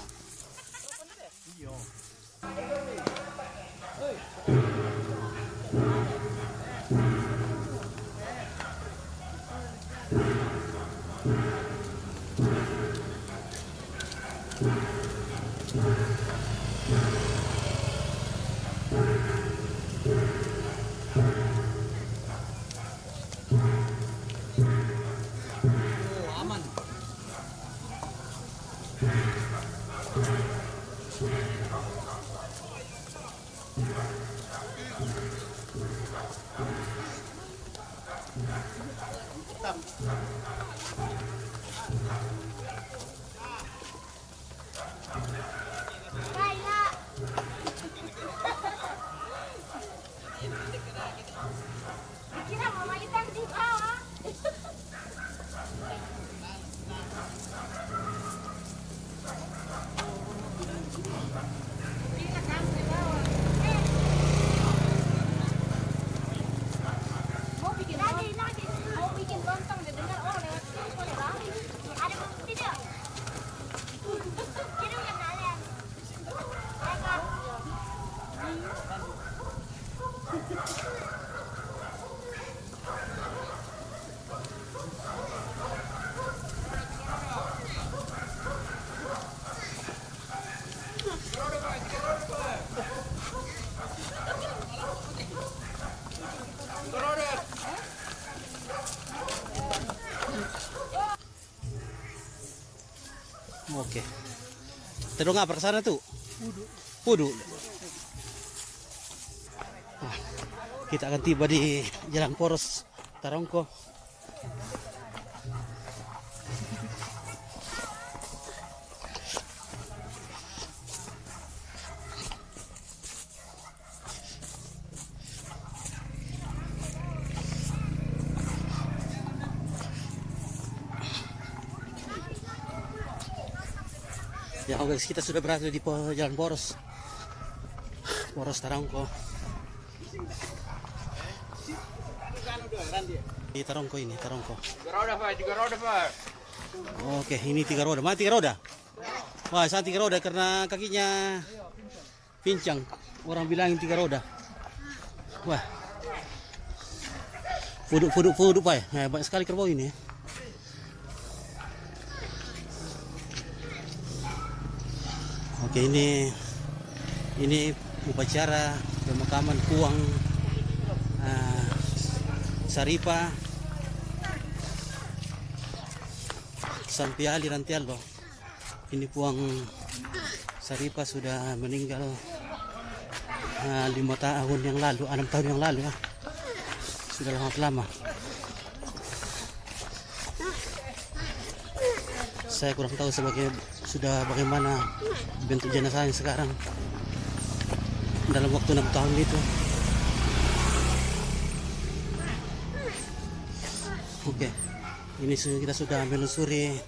Oke. Terus ngapa ke sana tuh? Pudu. Nah, kita akan tiba di Jalan Poros Tarongko. Ya guys, kita sudah berada di Jalan Poros Tarongko. Di Tarongko ini, Tarongko. 3 roda Pak. Oke, ini 3 roda. Mana 3 roda? Wah, saya 3 roda karena kakinya pincang. Orang bilangin 3 roda. Wah. Fuduk Pak ya. Banyak sekali kerbau ini ya. Oke, ini upacara pemakaman Puang Saripa Sampiali Rantialdo. Ini Puang Saripa sudah meninggal 5 tahun yang lalu, 6 tahun yang lalu ya. Sudah lama. Saya kurang tahu sudah bagaimana bentuk jenazahnya sekarang dalam waktu 6 tahun itu. Oke, ini kita sudah menelusuri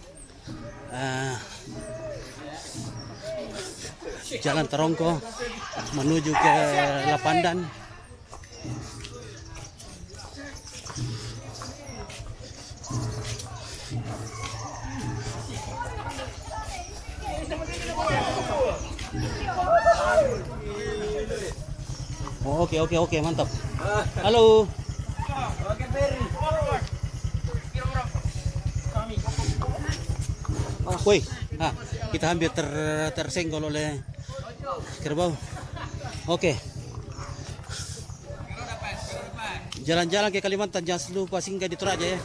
Jalan Tarongko menuju ke Lapandan. Oh, oke, mantap. Halo. Woi, kita hampir tersenggol oleh kerbau. Oke. Jalan-jalan ke Kalimantan jangan lupa singgah di Toraja ya.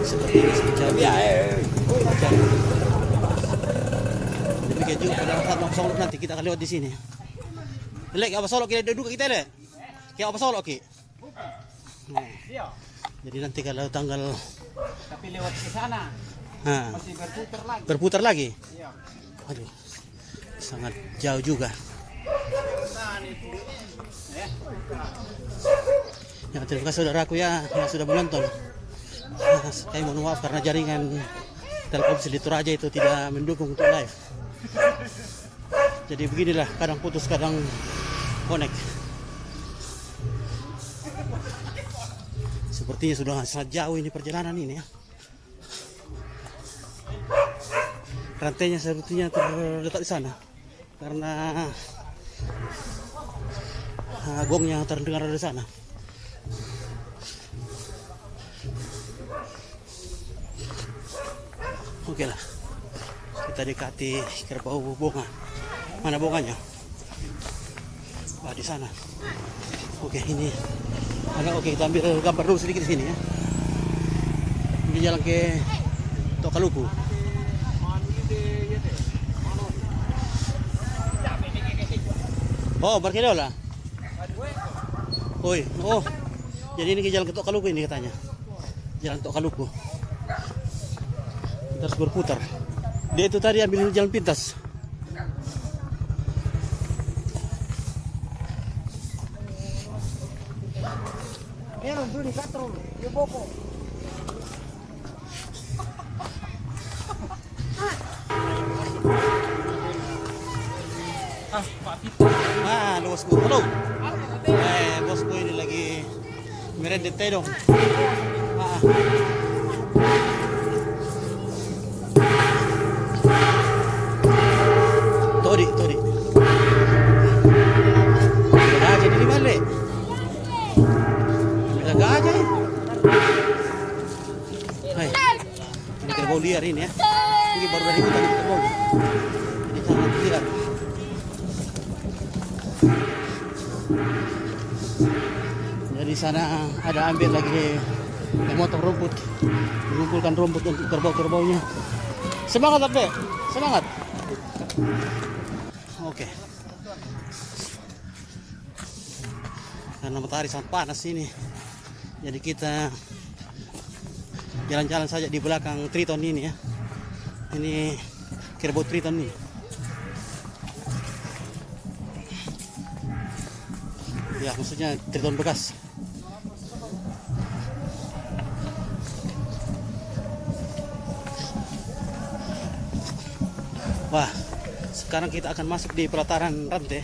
Seperti ini secara demikian juga pada saat mau solok nanti kita akan lewat di sini. Lek, apa solok kita duduk kita lek? Kayak apa solok ki? Nah, jadi nanti kalau tanggal Tapi lewat ke sana masih berputar lagi. berputar lagi. Aduh, sangat jauh juga. Ya, terima kasih saudaraku ya yang sudah menonton. Saya mohon maaf karena jaringan Telkomsel di Toraja itu tidak mendukung untuk live. Jadi beginilah, kadang putus, kadang connect. Sepertinya sudah sangat jauh ini perjalanan ini ya. Rantainya sepertinya terletak di sana karena gongnya terdengar dari sana. Oke lah, kita dekati kerbau bonga. Mana bonganya? Wah, di sana. Oke, ini agak oke, kita ambil gambar dulu sedikit di sini ya. Ini jalan ke Tokaluku. Oh, Barkedola. Oh, jadi ini ke jalan ke Tokaluku ini katanya. Jalan Tokaluku. Kita harus berputar. Dia itu tadi ambil jalan pintas. Halo bosku, halo. Bosku ini lagi merendet teh dong. Todi. Gajah di mana le? Ada gajah. Hai. Ini kerbau liar ini ya. Ini baru dari hutan kerbau. Ini sangat liar. Dari sana ada ambil lagi memotong rumput, mengumpulkan rumput untuk kerbau-kerbaunya. Semangat Ape, semangat. Oke. Karena matahari sangat panas ini, jadi kita jalan-jalan saja di belakang Triton ini ya. Ini kerbau Triton nih. Ya, maksudnya Triton bekas. Wah, sekarang kita akan masuk di pelataran rantai.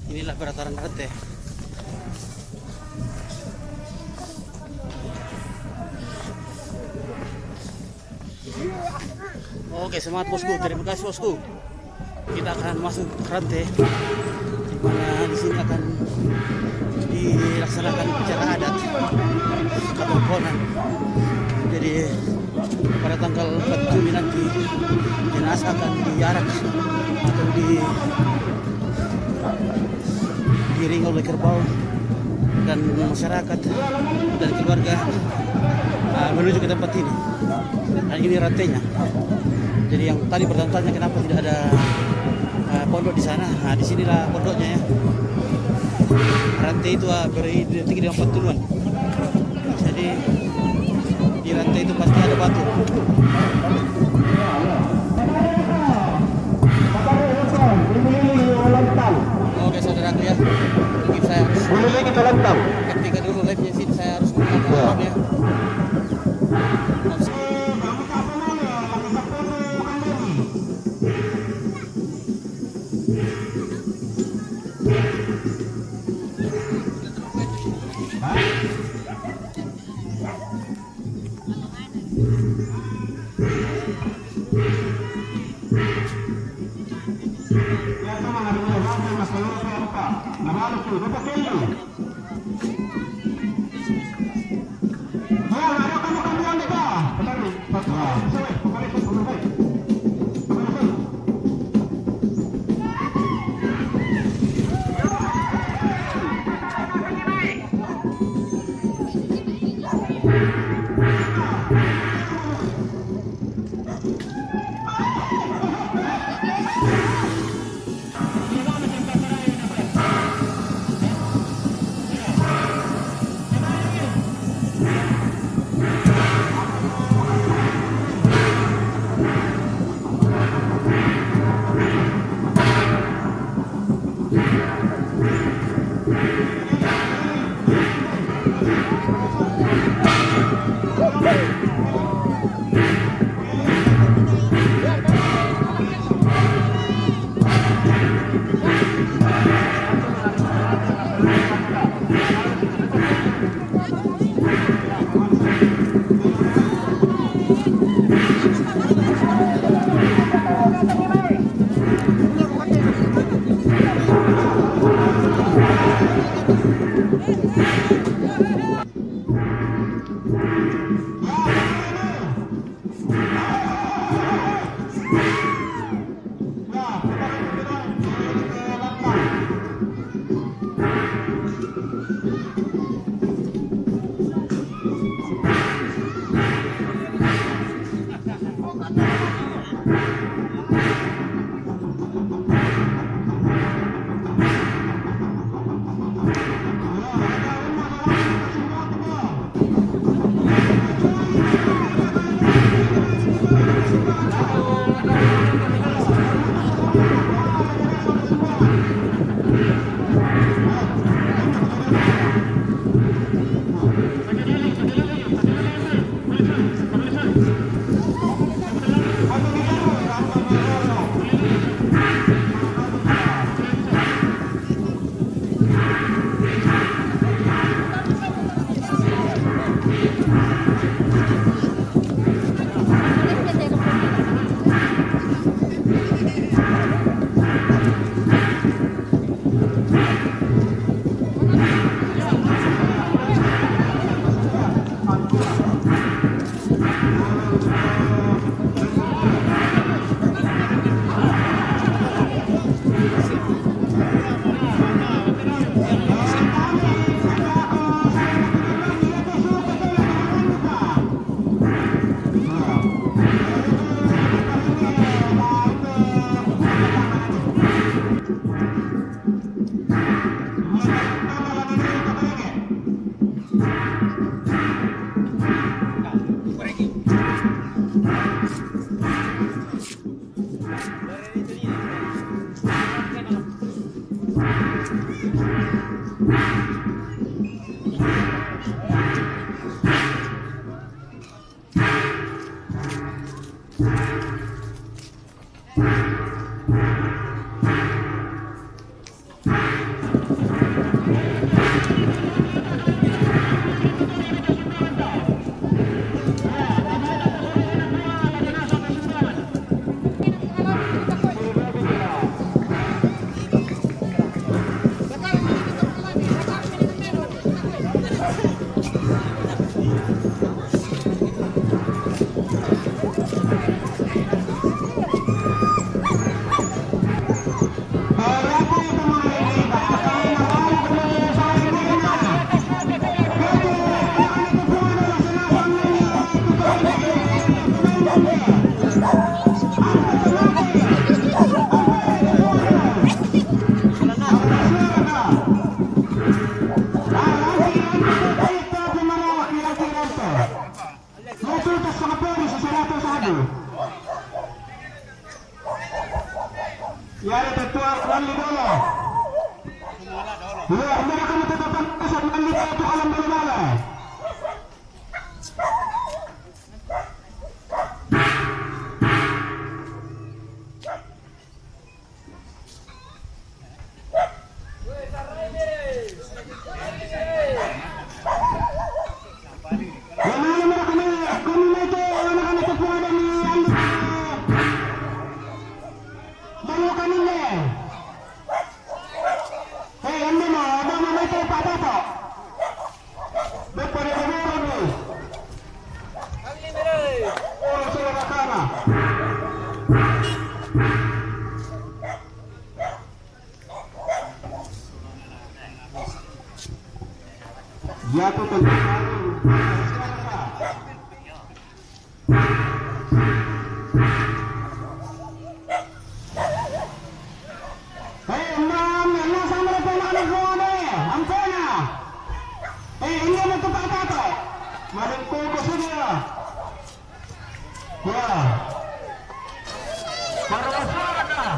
Inilah pelataran rantai. Oke, semangat bosku. Terima kasih bosku. Kita akan masuk rantai. Dimana di sini akan dilaksanakan upacara adat Kapokonan. Jadi pada tanggal 4 Juni nanti jenazah akan diarak atau diiring oleh kerbau dan masyarakat dan keluarga menuju ke tempat ini. Dan ini rantainya. Jadi yang tadi bertanya kenapa tidak ada pondok di sana. Nah, di sinilah pondoknya ya. Rantai itu beridentik dengan batuan. Jadi di rantai itu pasti ada batu. Oke saudaraku ya, mungkin saya harus ketika dulu live-nya sini saya harus Yari tetua Rally dulu. Ya, mereka menetapkan kesan Rally itu alam berbala. jatuh terjadi. Ini mo tupak-tapak. Maring fokus dia. Ya. Para masyarakat.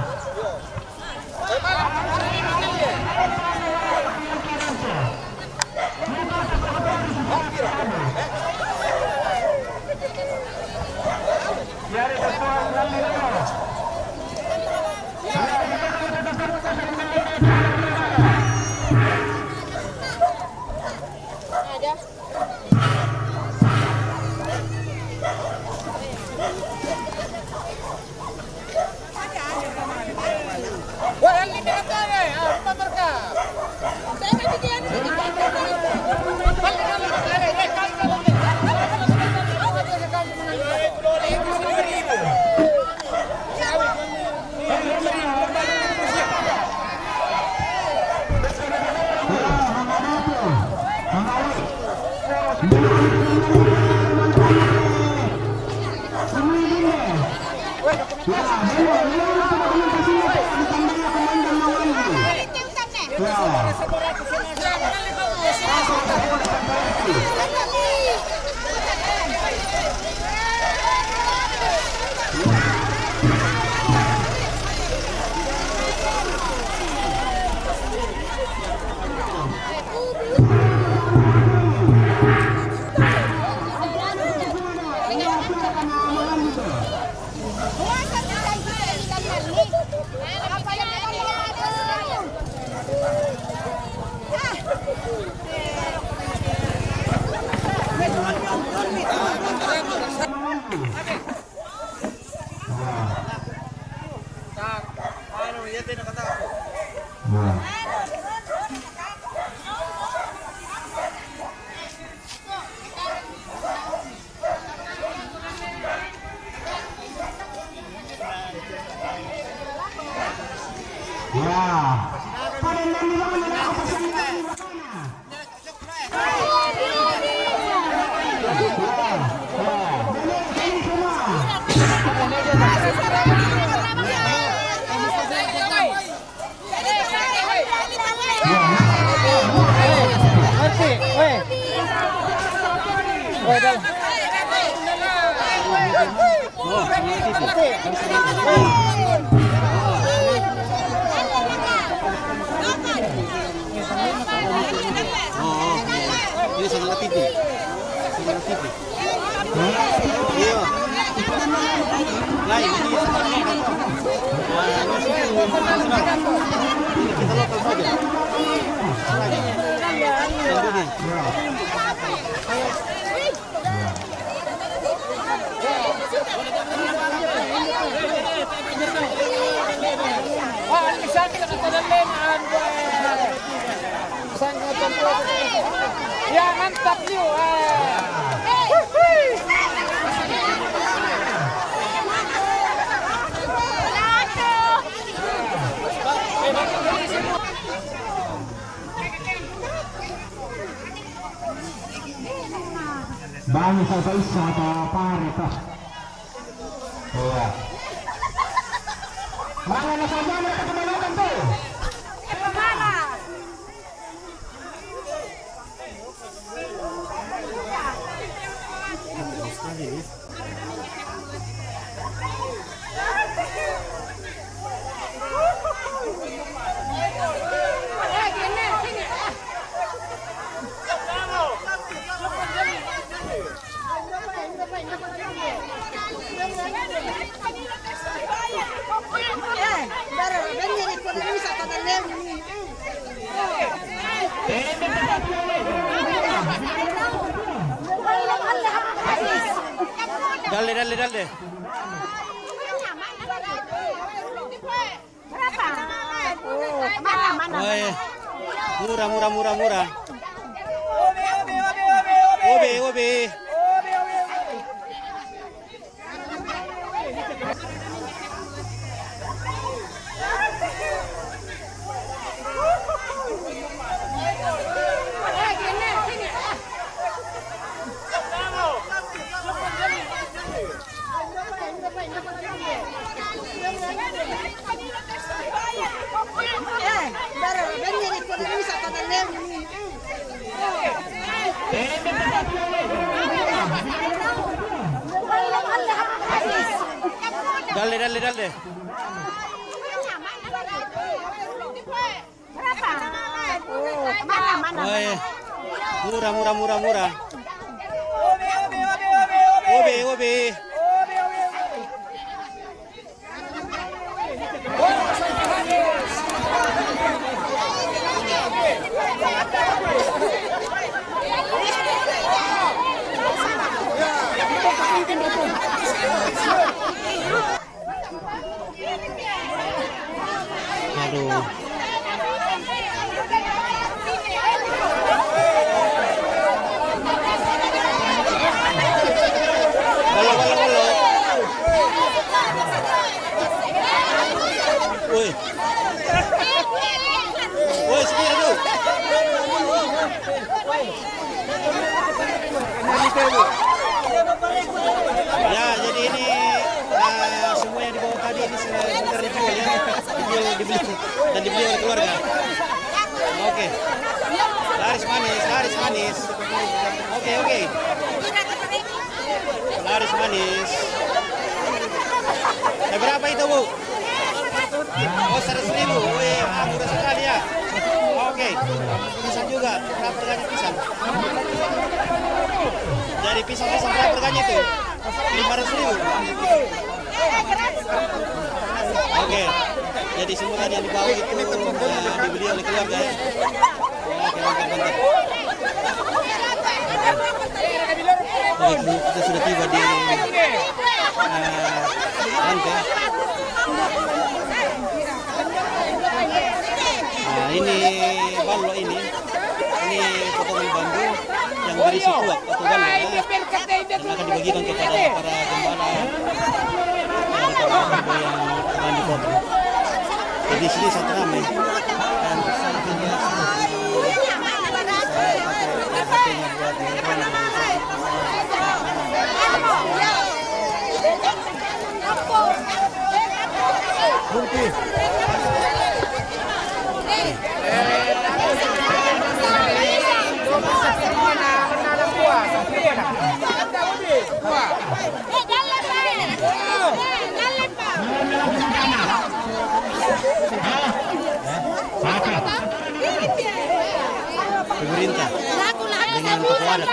Yari ketuan kali ini. Ini sama TV. Sama TV. Iya. Lain ini sama TV. Kita lokal saja. Ya mantap nih. Bangsa sa isa pa pare ta. Mga nasama na kapamalakan to. Dale. Murah. Obe. Dale, dale, dale. Oh, iya. Murah, murah, murah, murah. Obe, obe. Aduh. Balo, balo, balo. Woi. Woi, sekian dulu. Ya, jadi ini semua yang dibawa tadi ini sebentar dijual ya. Dibeli dan dibeli oleh keluarga. Oke. Laris manis, laris manis. Oke, oke. Laris manis. Berapa itu, Bu? Oh, 100.000. Wih, murah sekali ya. Oke. Pisang juga. Berapa harganya pisang? Dari pisang-pisang berapa harganya itu? 500.000. Oke. Jadi semua tadi yang dibawa itu dibeli oleh keluarga ya. Oke, mantap. Baik, kita sudah tiba di rantai. Nah, ini ballo ini potongan bambu yang berisi tuak atau ballo ya, yang akan dibagikan kepada para gembala yang akan dipotong. Jadi sini sangat ramai dan pemerintah dengan tokoh adat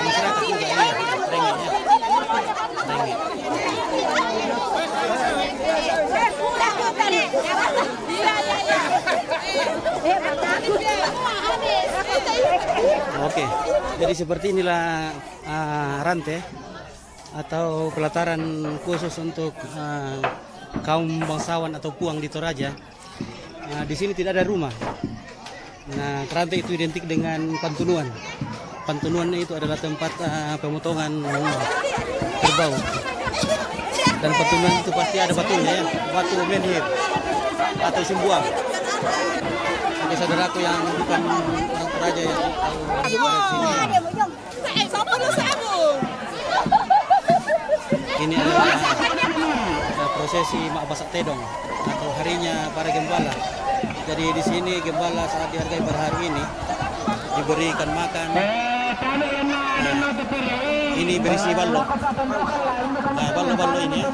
masyarakat juga ini rengitnya. Oke, jadi seperti inilah rantai atau pelataran khusus untuk kaum bangsawan atau puang di Toraja. Di sini tidak ada rumah. Nah, rantai itu identik dengan pantunuan. Pantunuan itu adalah tempat pemotongan kerbau. Dan pantunuan itu pasti ada batunya ya, batu menhir atau simbuang. Ada saudaraku yang bukan orang Toraja yang ini adalah prosesi Mak Basak Tedong atau harinya para gembala. Jadi di sini gembala saat dihargai pada hari ini diberikan makan. Ini berisi ballo. Nah, ballo-ballo ini ya,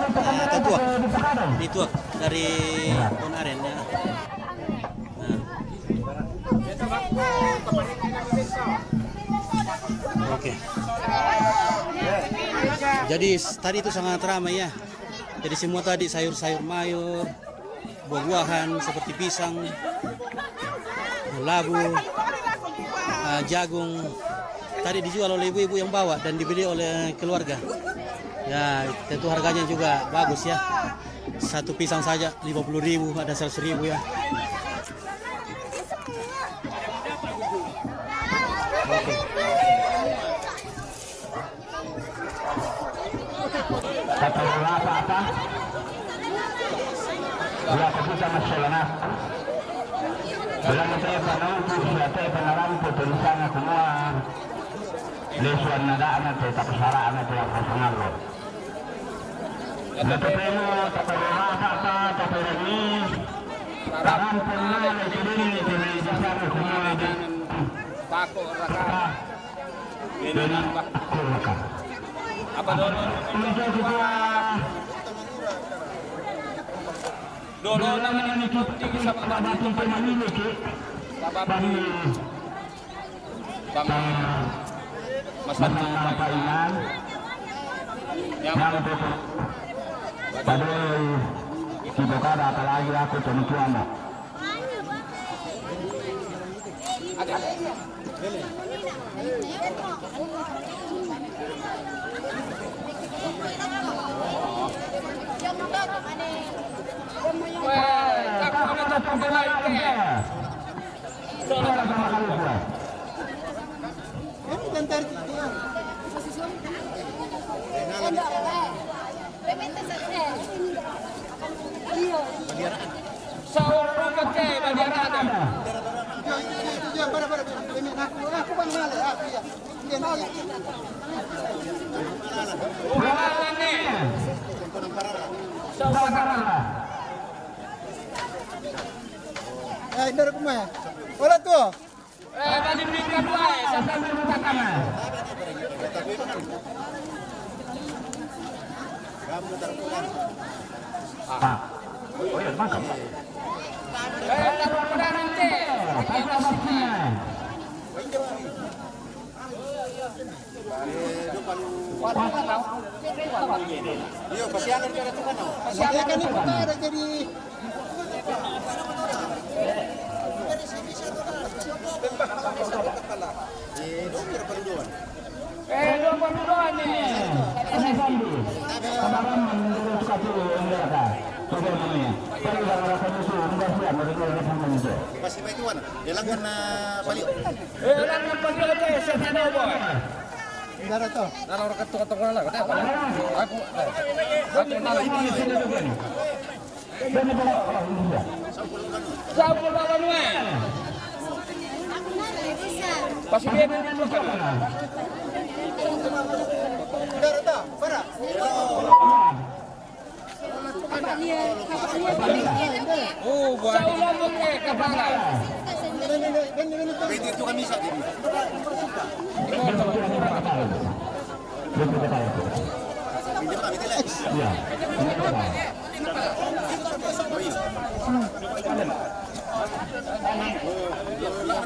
tertuak, dituak dari pohon aren ya. Nah. Oke. Jadi tadi itu sangat ramai ya. Jadi semua tadi sayur-sayur mayur, buah-buahan seperti pisang, labu, jagung. Tadi dijual oleh ibu-ibu yang bawa dan dibeli oleh keluarga. Ya, tentu harganya juga bagus ya. Satu pisang saja 50.000, ada 100.000 ya. Oke. apa-apa. Wala ko sa masyalana. Wala na tayo panahon po siya tayo panaram po tulisan na kumuha. Lesuan na daan na tayo tapos haraan na tayo ang kasanalo. Natapay mo, tapalurasa pa, tapalagni. Taran po na, nagsirin, nagsirin, kumuha din. Bako, raka. dari Golkar. Apa dulu? Dulu namanya ikuti sama Batu Pemiliki dari Mas Painan yang pada si Bokar apalagi aku tuan-tuan. Dari kumaya. Wala tu. tadi berikan wae, sampai berkatakan. Oh ya, mantap. Taruh nanti. Iya, kasihan dari itu kan. Kasihan kan itu ada jadi Masih baik tuan. Elangkan balik. Elangkan balik ke sana boy. Dara to. Nalo ketuk-ketuk lah. Aku nalo ini juga. Sampul lawan wae. Pasti dia dulu kan. Dara to. Para. Oh, buat oke kepala. Itu kan bisa dia.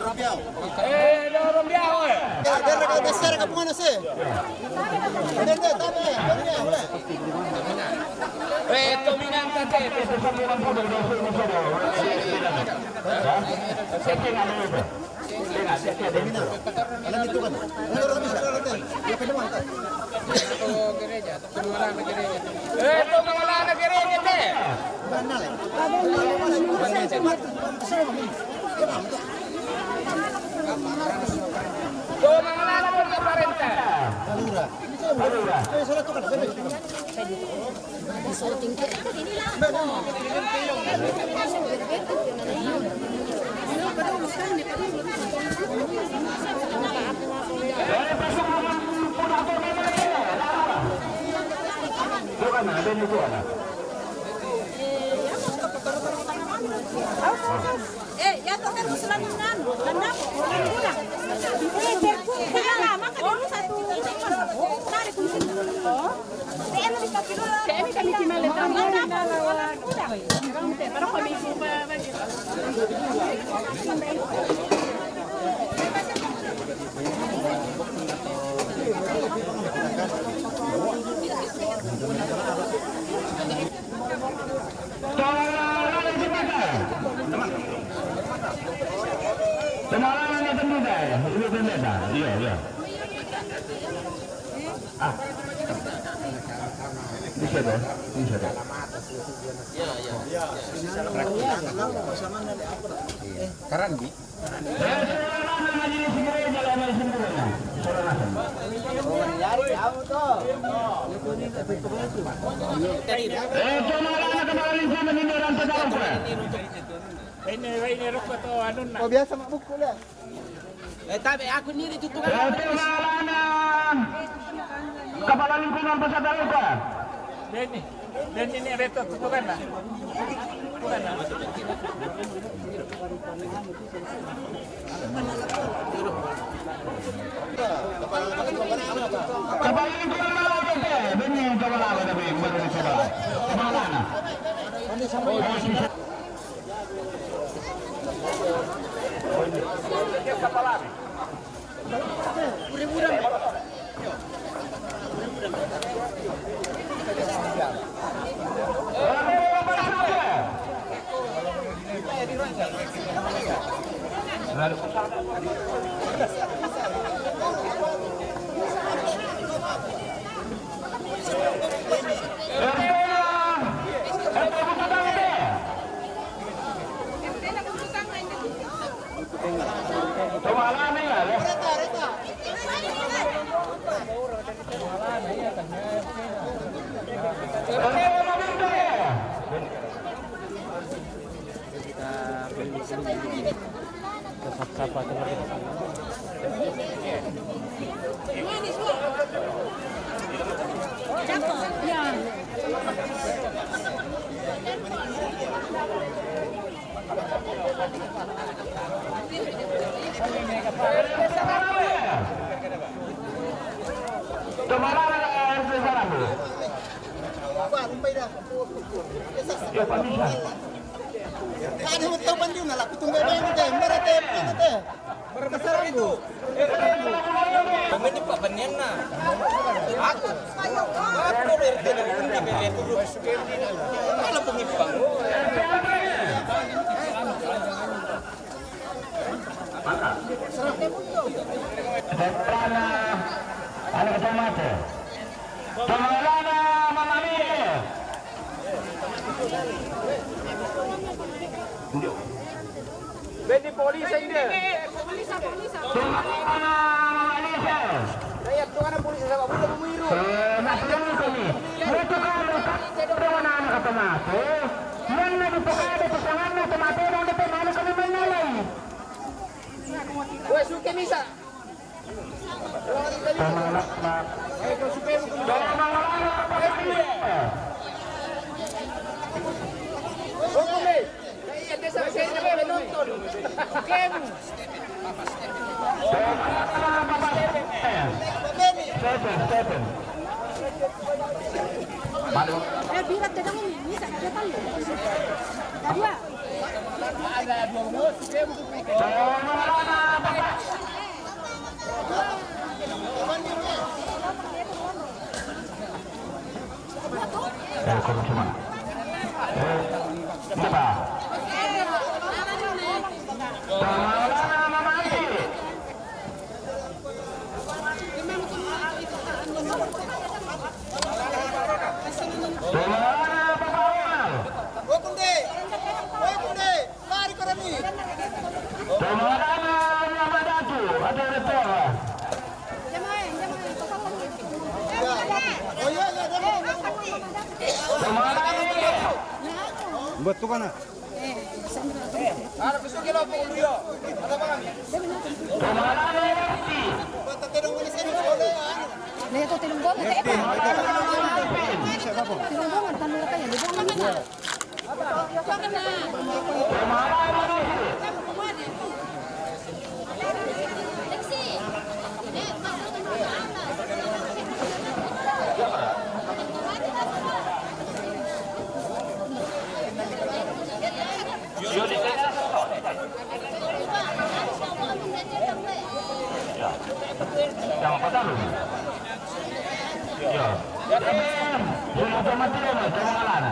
Rombiao. Dia besar ke mana sih? Dominan kate. Alam itu kan. Orang bisa nanti. Dia kedua kan. Gereja, itu kemana gereja teh? Mana leh? Tuh mana pun aparente. Alura. Salah tu kan. Ya tuh kan selanjutnya landap orang kurang. Lama kan dulu satu tarik kunci. DM dikasih dulu. DM kami timale tambah orang kurang. Pero kami coba bagi. Iya. Bisa deh. Karan bi. Ini rokok to anu na. Oh biasa mak buku lah. Tapi aku ni ditutup. Kepala lingkungan Pesada Lupa. Dan ini ada tutupan lah. Bukan lah. Kepala Beni polisi dia. Polisi. Saya tu kan polisi sama budak pemiru. Weh suka misa. Birat kadang bisa dia tahu. Dua. Ada dua mulut, dia buku pikir. Buat tu kan? Ada besok kita mau dulu. Ada apa kami? Nah, itu tilung gol, itu apa? Tilung gol, tanpa katanya, di bawah mana? Yang apa tahu? Ya. Yang apa mati mana? Jangan mana?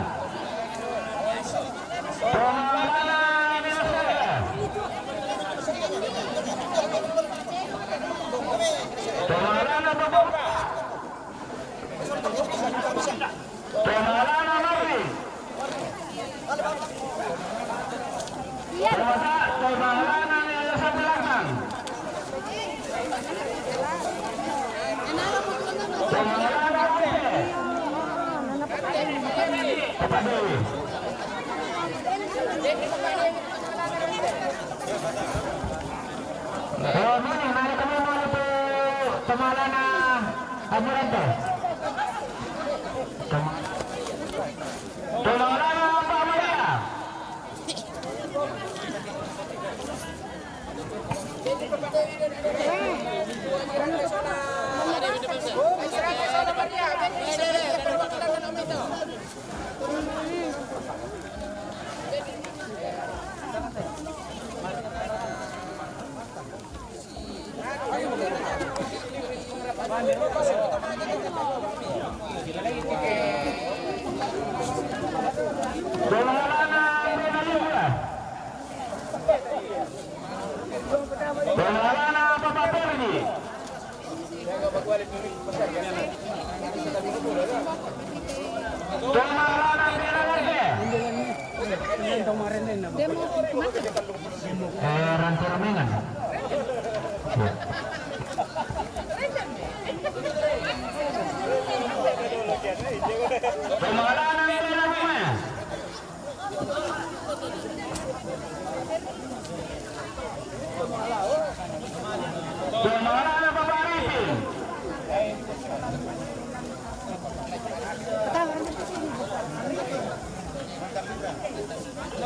Pengalana Bapak Perdi. Pengalana Rantoramengan. Pengalana Rantoramengan. Pengalana Bapak Arifin.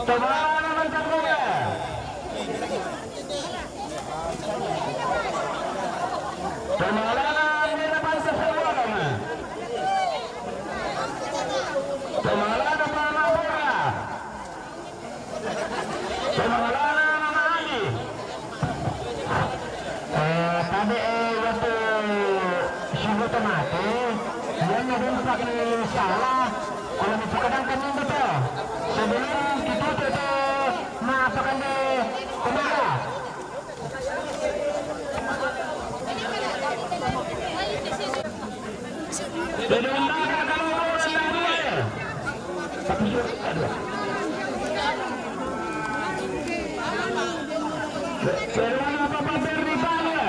Pengalana Mantakoga. Pengalana Nila Pancasila. Pengalana Panapura. Pengalana Mama Ali. Tadi waktu suhu tomate, dia nyebut salah. Kalau kadang kan betul. Sebelum kita tutup masukkan di kemana? Peruan apa Perdi Bala?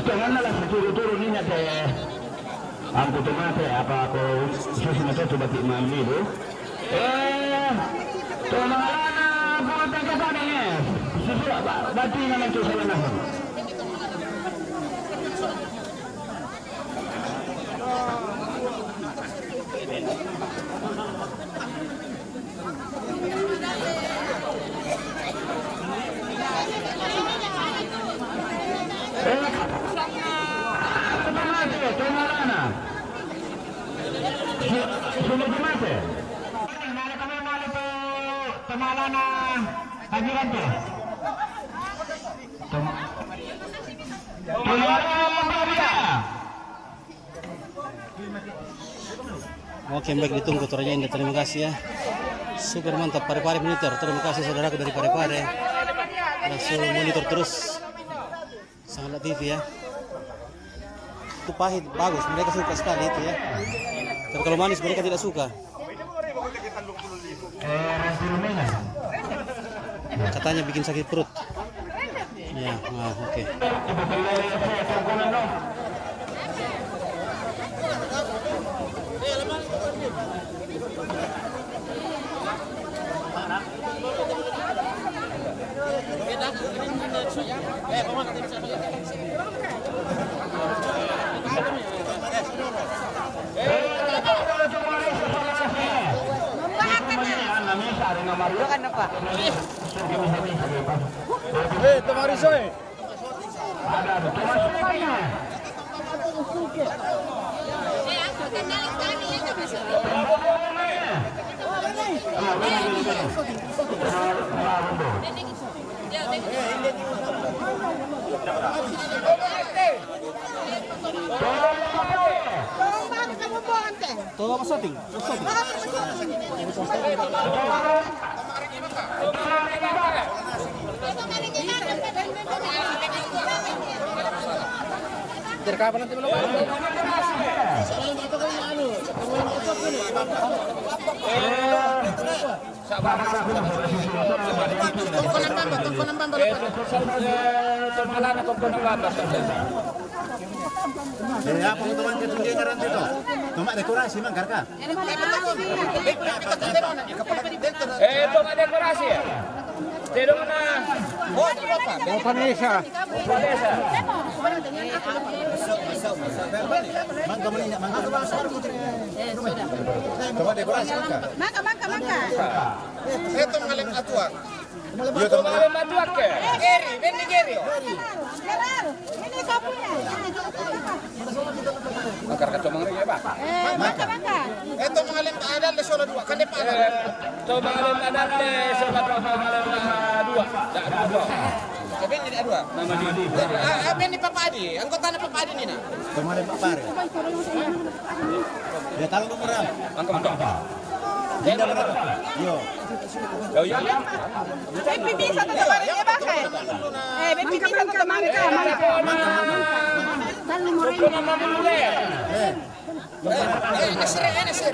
Janganlah turun ini ada angkut tomate apa aku susu mata coba imam dulu. Pengalana bukan tangkapannya. Susu batu yang nanti salah nafas. Pengalana. Sudah tomate. Mana kami malu tu Pengalana hajiran tu. Oke, baik, ditunggu turunnya Indah. Terima kasih ya. Super mantap, Parepare monitor. Terima kasih saudaraku dari Parepare. Langsung monitor terus Sangat TV ya. Itu pahit, bagus. Mereka suka sekali itu ya. Tapi kalau manis mereka tidak suka. Katanya bikin sakit perut. Ya, oke. Todo masating. Terkapan nanti belum? apa teman ketunjuk ngaran itu? Cuma dekorasi man karka. Tong ada dekorasi ya? Tedong na. Oh, Panesa. Panesa. Man kamu ini, man kamu Coba dekorasi kan? Mangka. Ito ngalim atuak. Yo Tong ada matuak ke? Geri, Benny Geri. Gerard, ini kapunya. Angkar ka tumang rin ba? Mangka. Ito ngalim ada lesola dua. Kan depan. Tong malam ada le sobat malam dua. Tak dua. Benny ada dua. Nama dia. Benny Papa Adi. Anggota Papa Adi ni na. Kemarin Pak Pare. Ya tahu nomor berapa? Angka. Tidak berapa? Yo. Ya. PPP satu teman ya bakal. PPP satu teman ka. Nasir.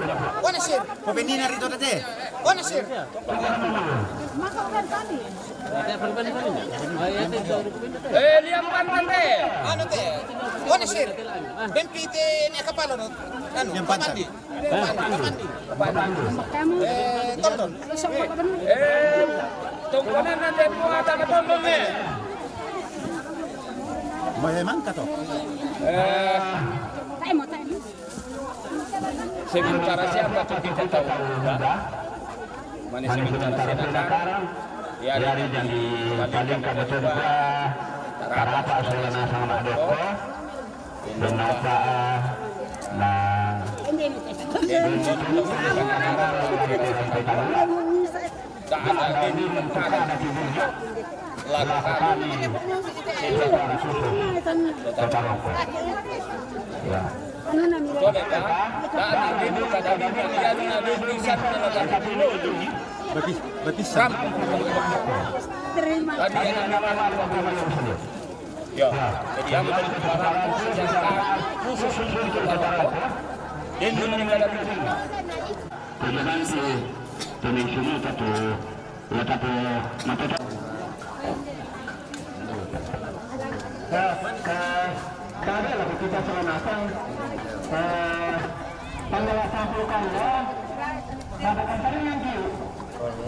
Nasir. Pembendinan itu tadi. Nasir. Liang pantan teh. Ano te? Nasir. Bempite ni kapalo no. Ano? Yang pantan. Pamandi. Tonton. Tungguan nanti muatan tonton ni. Memang kata. Sementara siapa tu kita tahu. Mana sementara sekarang? Ya dari jadi paling kada coba. Karapa Solana sama Doko. Kenapa nah Tak ada ini ada lagu kami. Coba kan? Tak ada ini kada ini yang ada tulisan dalam dulu. Berarti sam. Tadi yang ya, jadi yang menjadi barang khusus untuk barang. Ini meninggal di sini. kemudian si tuning sunu satu letak mata kada lah kita selenasang tanggal 10 kan ya pada kemarin yang kiu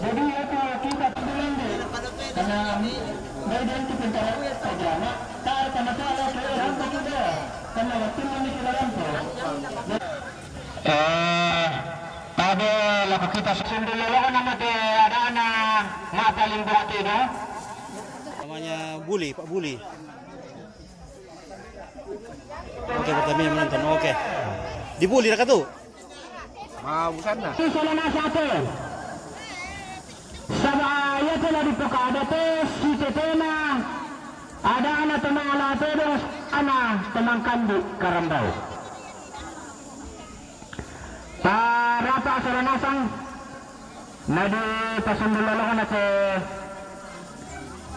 jadi itu kita bulan deh karena dari itu pencarian saja nak tak ada masalah ke rampa juga karena waktu ini kita rampa tadi laku kita sesungguh lawan nama ada anak mata limbah itu namanya Buli, Pak Buli. Oke, Pertamina menonton. Oke. Dibuli dah tu. Mau sana. Solana satu. Sabaya telah dipokada tes si tetena. Ada anak temang ala terus anak temang kandi karambau. Para Pak Solana sang nadi pasundulalawan at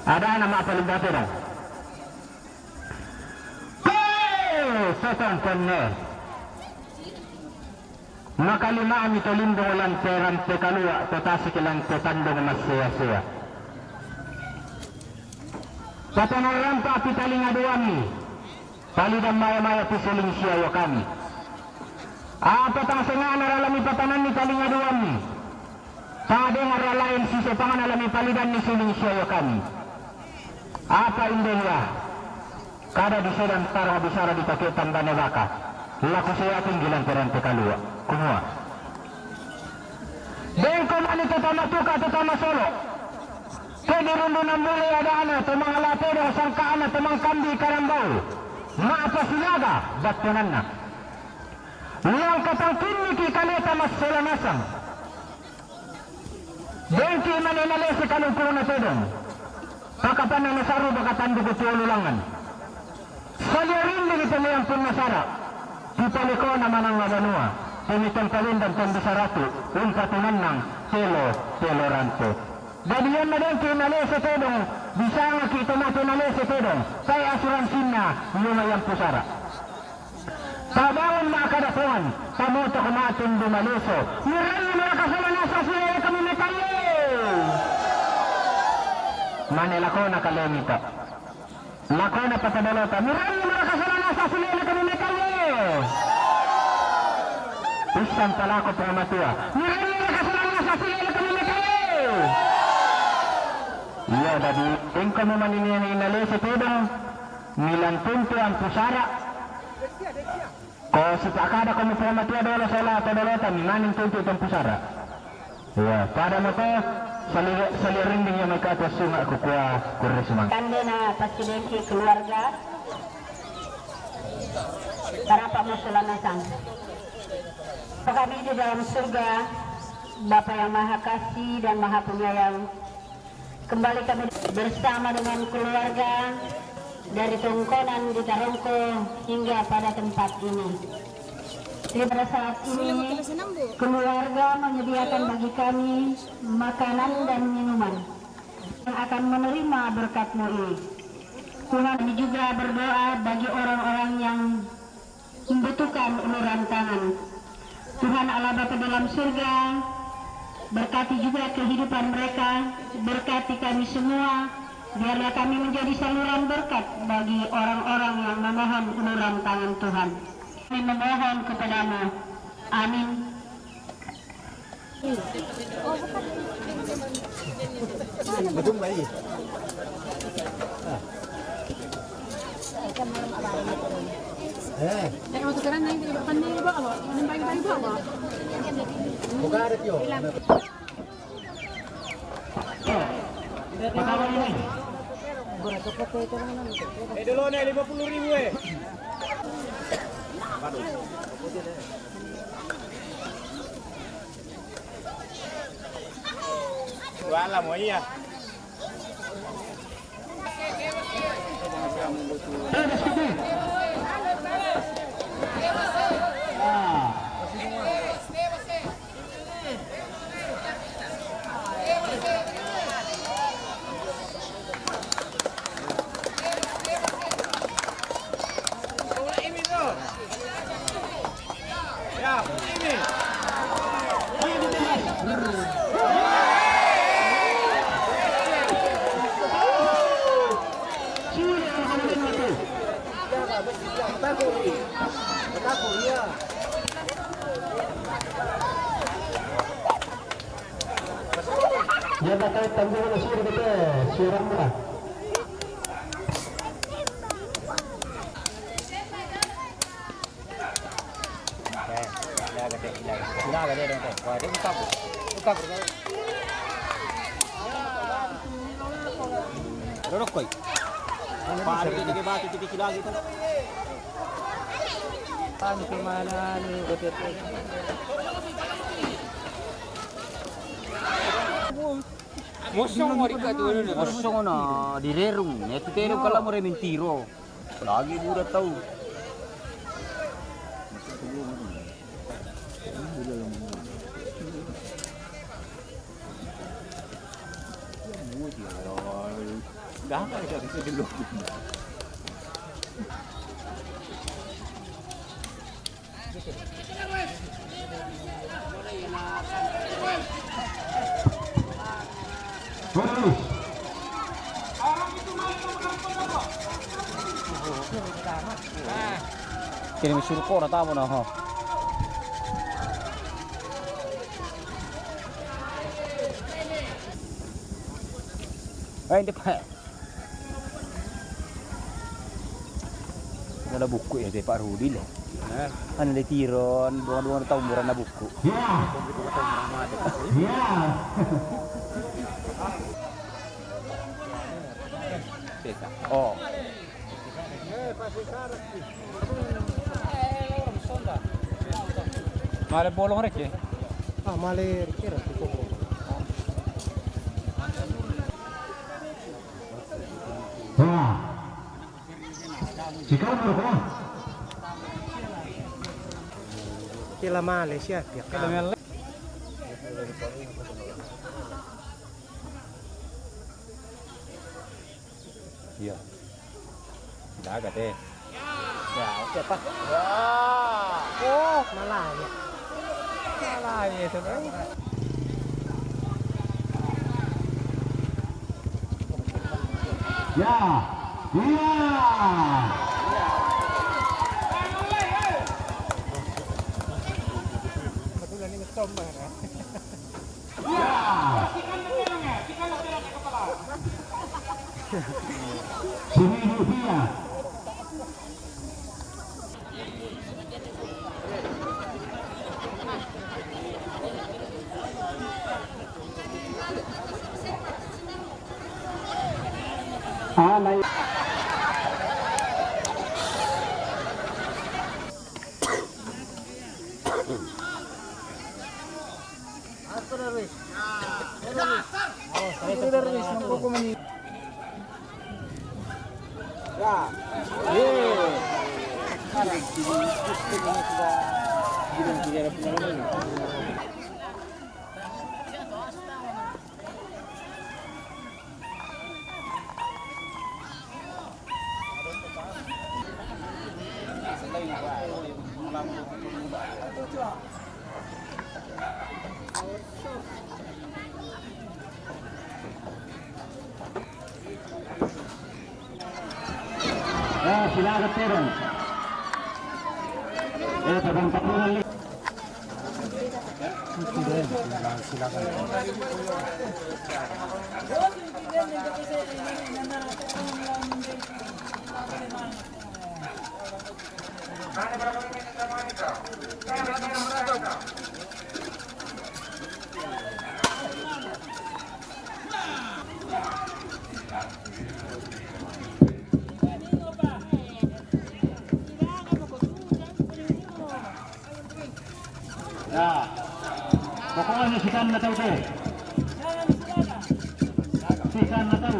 ada nama apa limbah tu dah. Sosong kone. Makalima ami tolindong lang teran te kalua tatasi kilang te tandong mas siya. Patanaran pa pitaling aduami. Palidang maya-maya pisuling siya yo kami. Patang senga naralami patanan ni taling aduami. Tade ngaralayan si sepangan alami palidan ni suling siya yo kami. Apa indahnya? Kada disedang tarah bisara dipakai tanda nevaka. Laku saya tinggilan terante kalua. Kumua. Bengkom ani tetama tuka tetama solo. Kedi rundu mulai ada anak temang alatero sangka anak temang kambi karambau. Maapa sinaga baktonanna. Yang katang kini ki kaleta mas selamasang. Bengki manenale si kalungkuro na tedong. Pakapan na nasaru bakatan dugo tiululangan. Salirin din ito na yung punnasara. Ipaliko naman ang mabanua. Pumitong kalindan pambisaratu. Yung katunan ng telo-telorante. Dadiyan na din kinalese tedong. Bisa nga kita na kinalese tedong. Kaya asuransin na lumayang pusara. Tabangon mga kadapuan. Pamuto kumating dumaliso. Nirayo mga kasalana sa siya kami metalye. Manila ko nakalimita. Lako na patadalota. Mirayo mga kasalana nasa silili kami may kalye. Isang talako pa matua. Nilili ka sila nasa silili kami may kalye. Iya, tadi engkau memaninian inali setudang milan punto ang pusara. Kau sepakada kau mempelamatia dola sola atau dolota mimanin punto itong pusara. Iya, pada mata salirinding yang mereka atas sungai kukuha kurismang. Kanda na pasidengki keluarga para pamusulanasan. Kami di dalam surga, Bapa yang Maha Kasih dan Maha Penyayang, kembali kami bersama dengan keluarga dari Tongkonan di Tarongko hingga pada tempat ini. Pada saat ini, keluarga menyediakan bagi kami makanan dan minuman yang akan menerima berkat-Mu ini. Tuhan, kami juga berdoa bagi orang-orang yang membutuhkan uluran tangan. Tuhan Allah Bapa dalam surga, berkati juga kehidupan mereka, berkati kami semua, biarlah kami menjadi saluran berkat bagi orang-orang yang memohon uluran tangan Tuhan. Kami memohon kepada-Mu. Amin. Betul bayi. Bukan ada tio. Dulu nih 50.000 Wala mo iya. Dia bakal tanggung na sura kita, sura mo. Rokoi. Paano dito ba ito lagi ito? Paano kumanan gotet. Mosong warika dulu nih. Mosong na direrung. Itu terung kalau mau mentiro. Lagi burat tahu. Dah kan bisa dulu. Kirim surko na tamo na ho. Ay, hindi pa. Ada buku ya, Pak Rudi loh. Ano le tiron, buwan-buwan tahu murah na buku. Oh. Male bolong rek ya? Ah, male rek ya. Jika berapa? Kila Malaysia, kila Iya. Udah agak deh. Ya, oke Pak. Wah. Oh, malah ya. Malah ya itu. Ya. Iya. Silakan turun. Terbang patungan. Ya, pokoknya sikan na tahu tu. Sikan na tahu.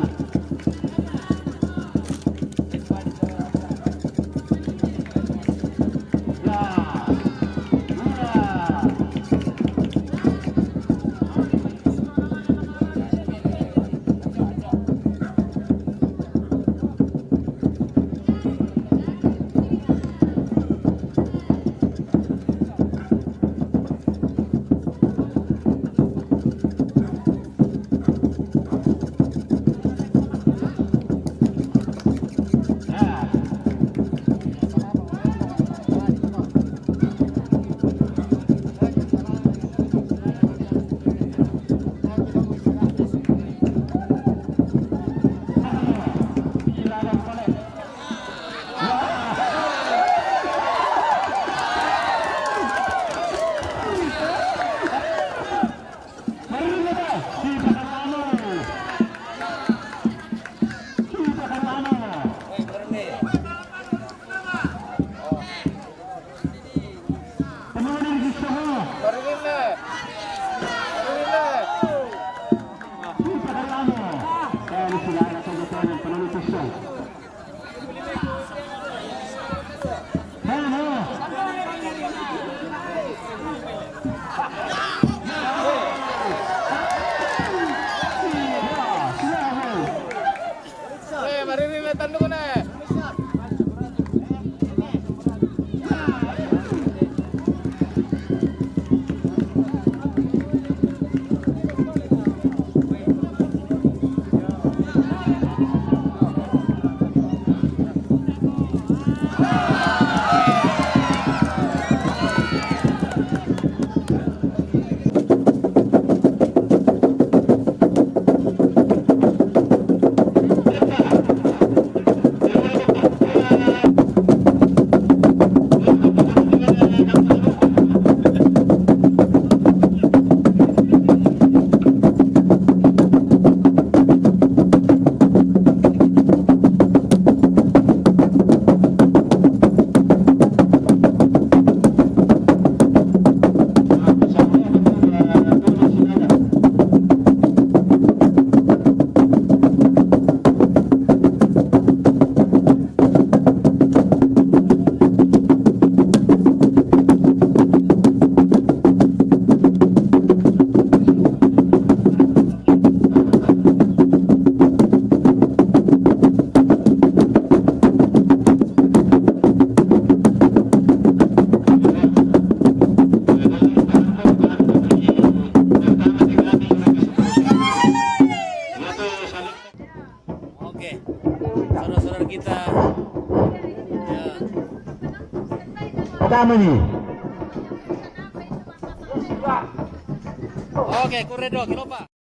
Ya, saudara-saudara kita ya. Kami Oke, corre dong, kilo Pak.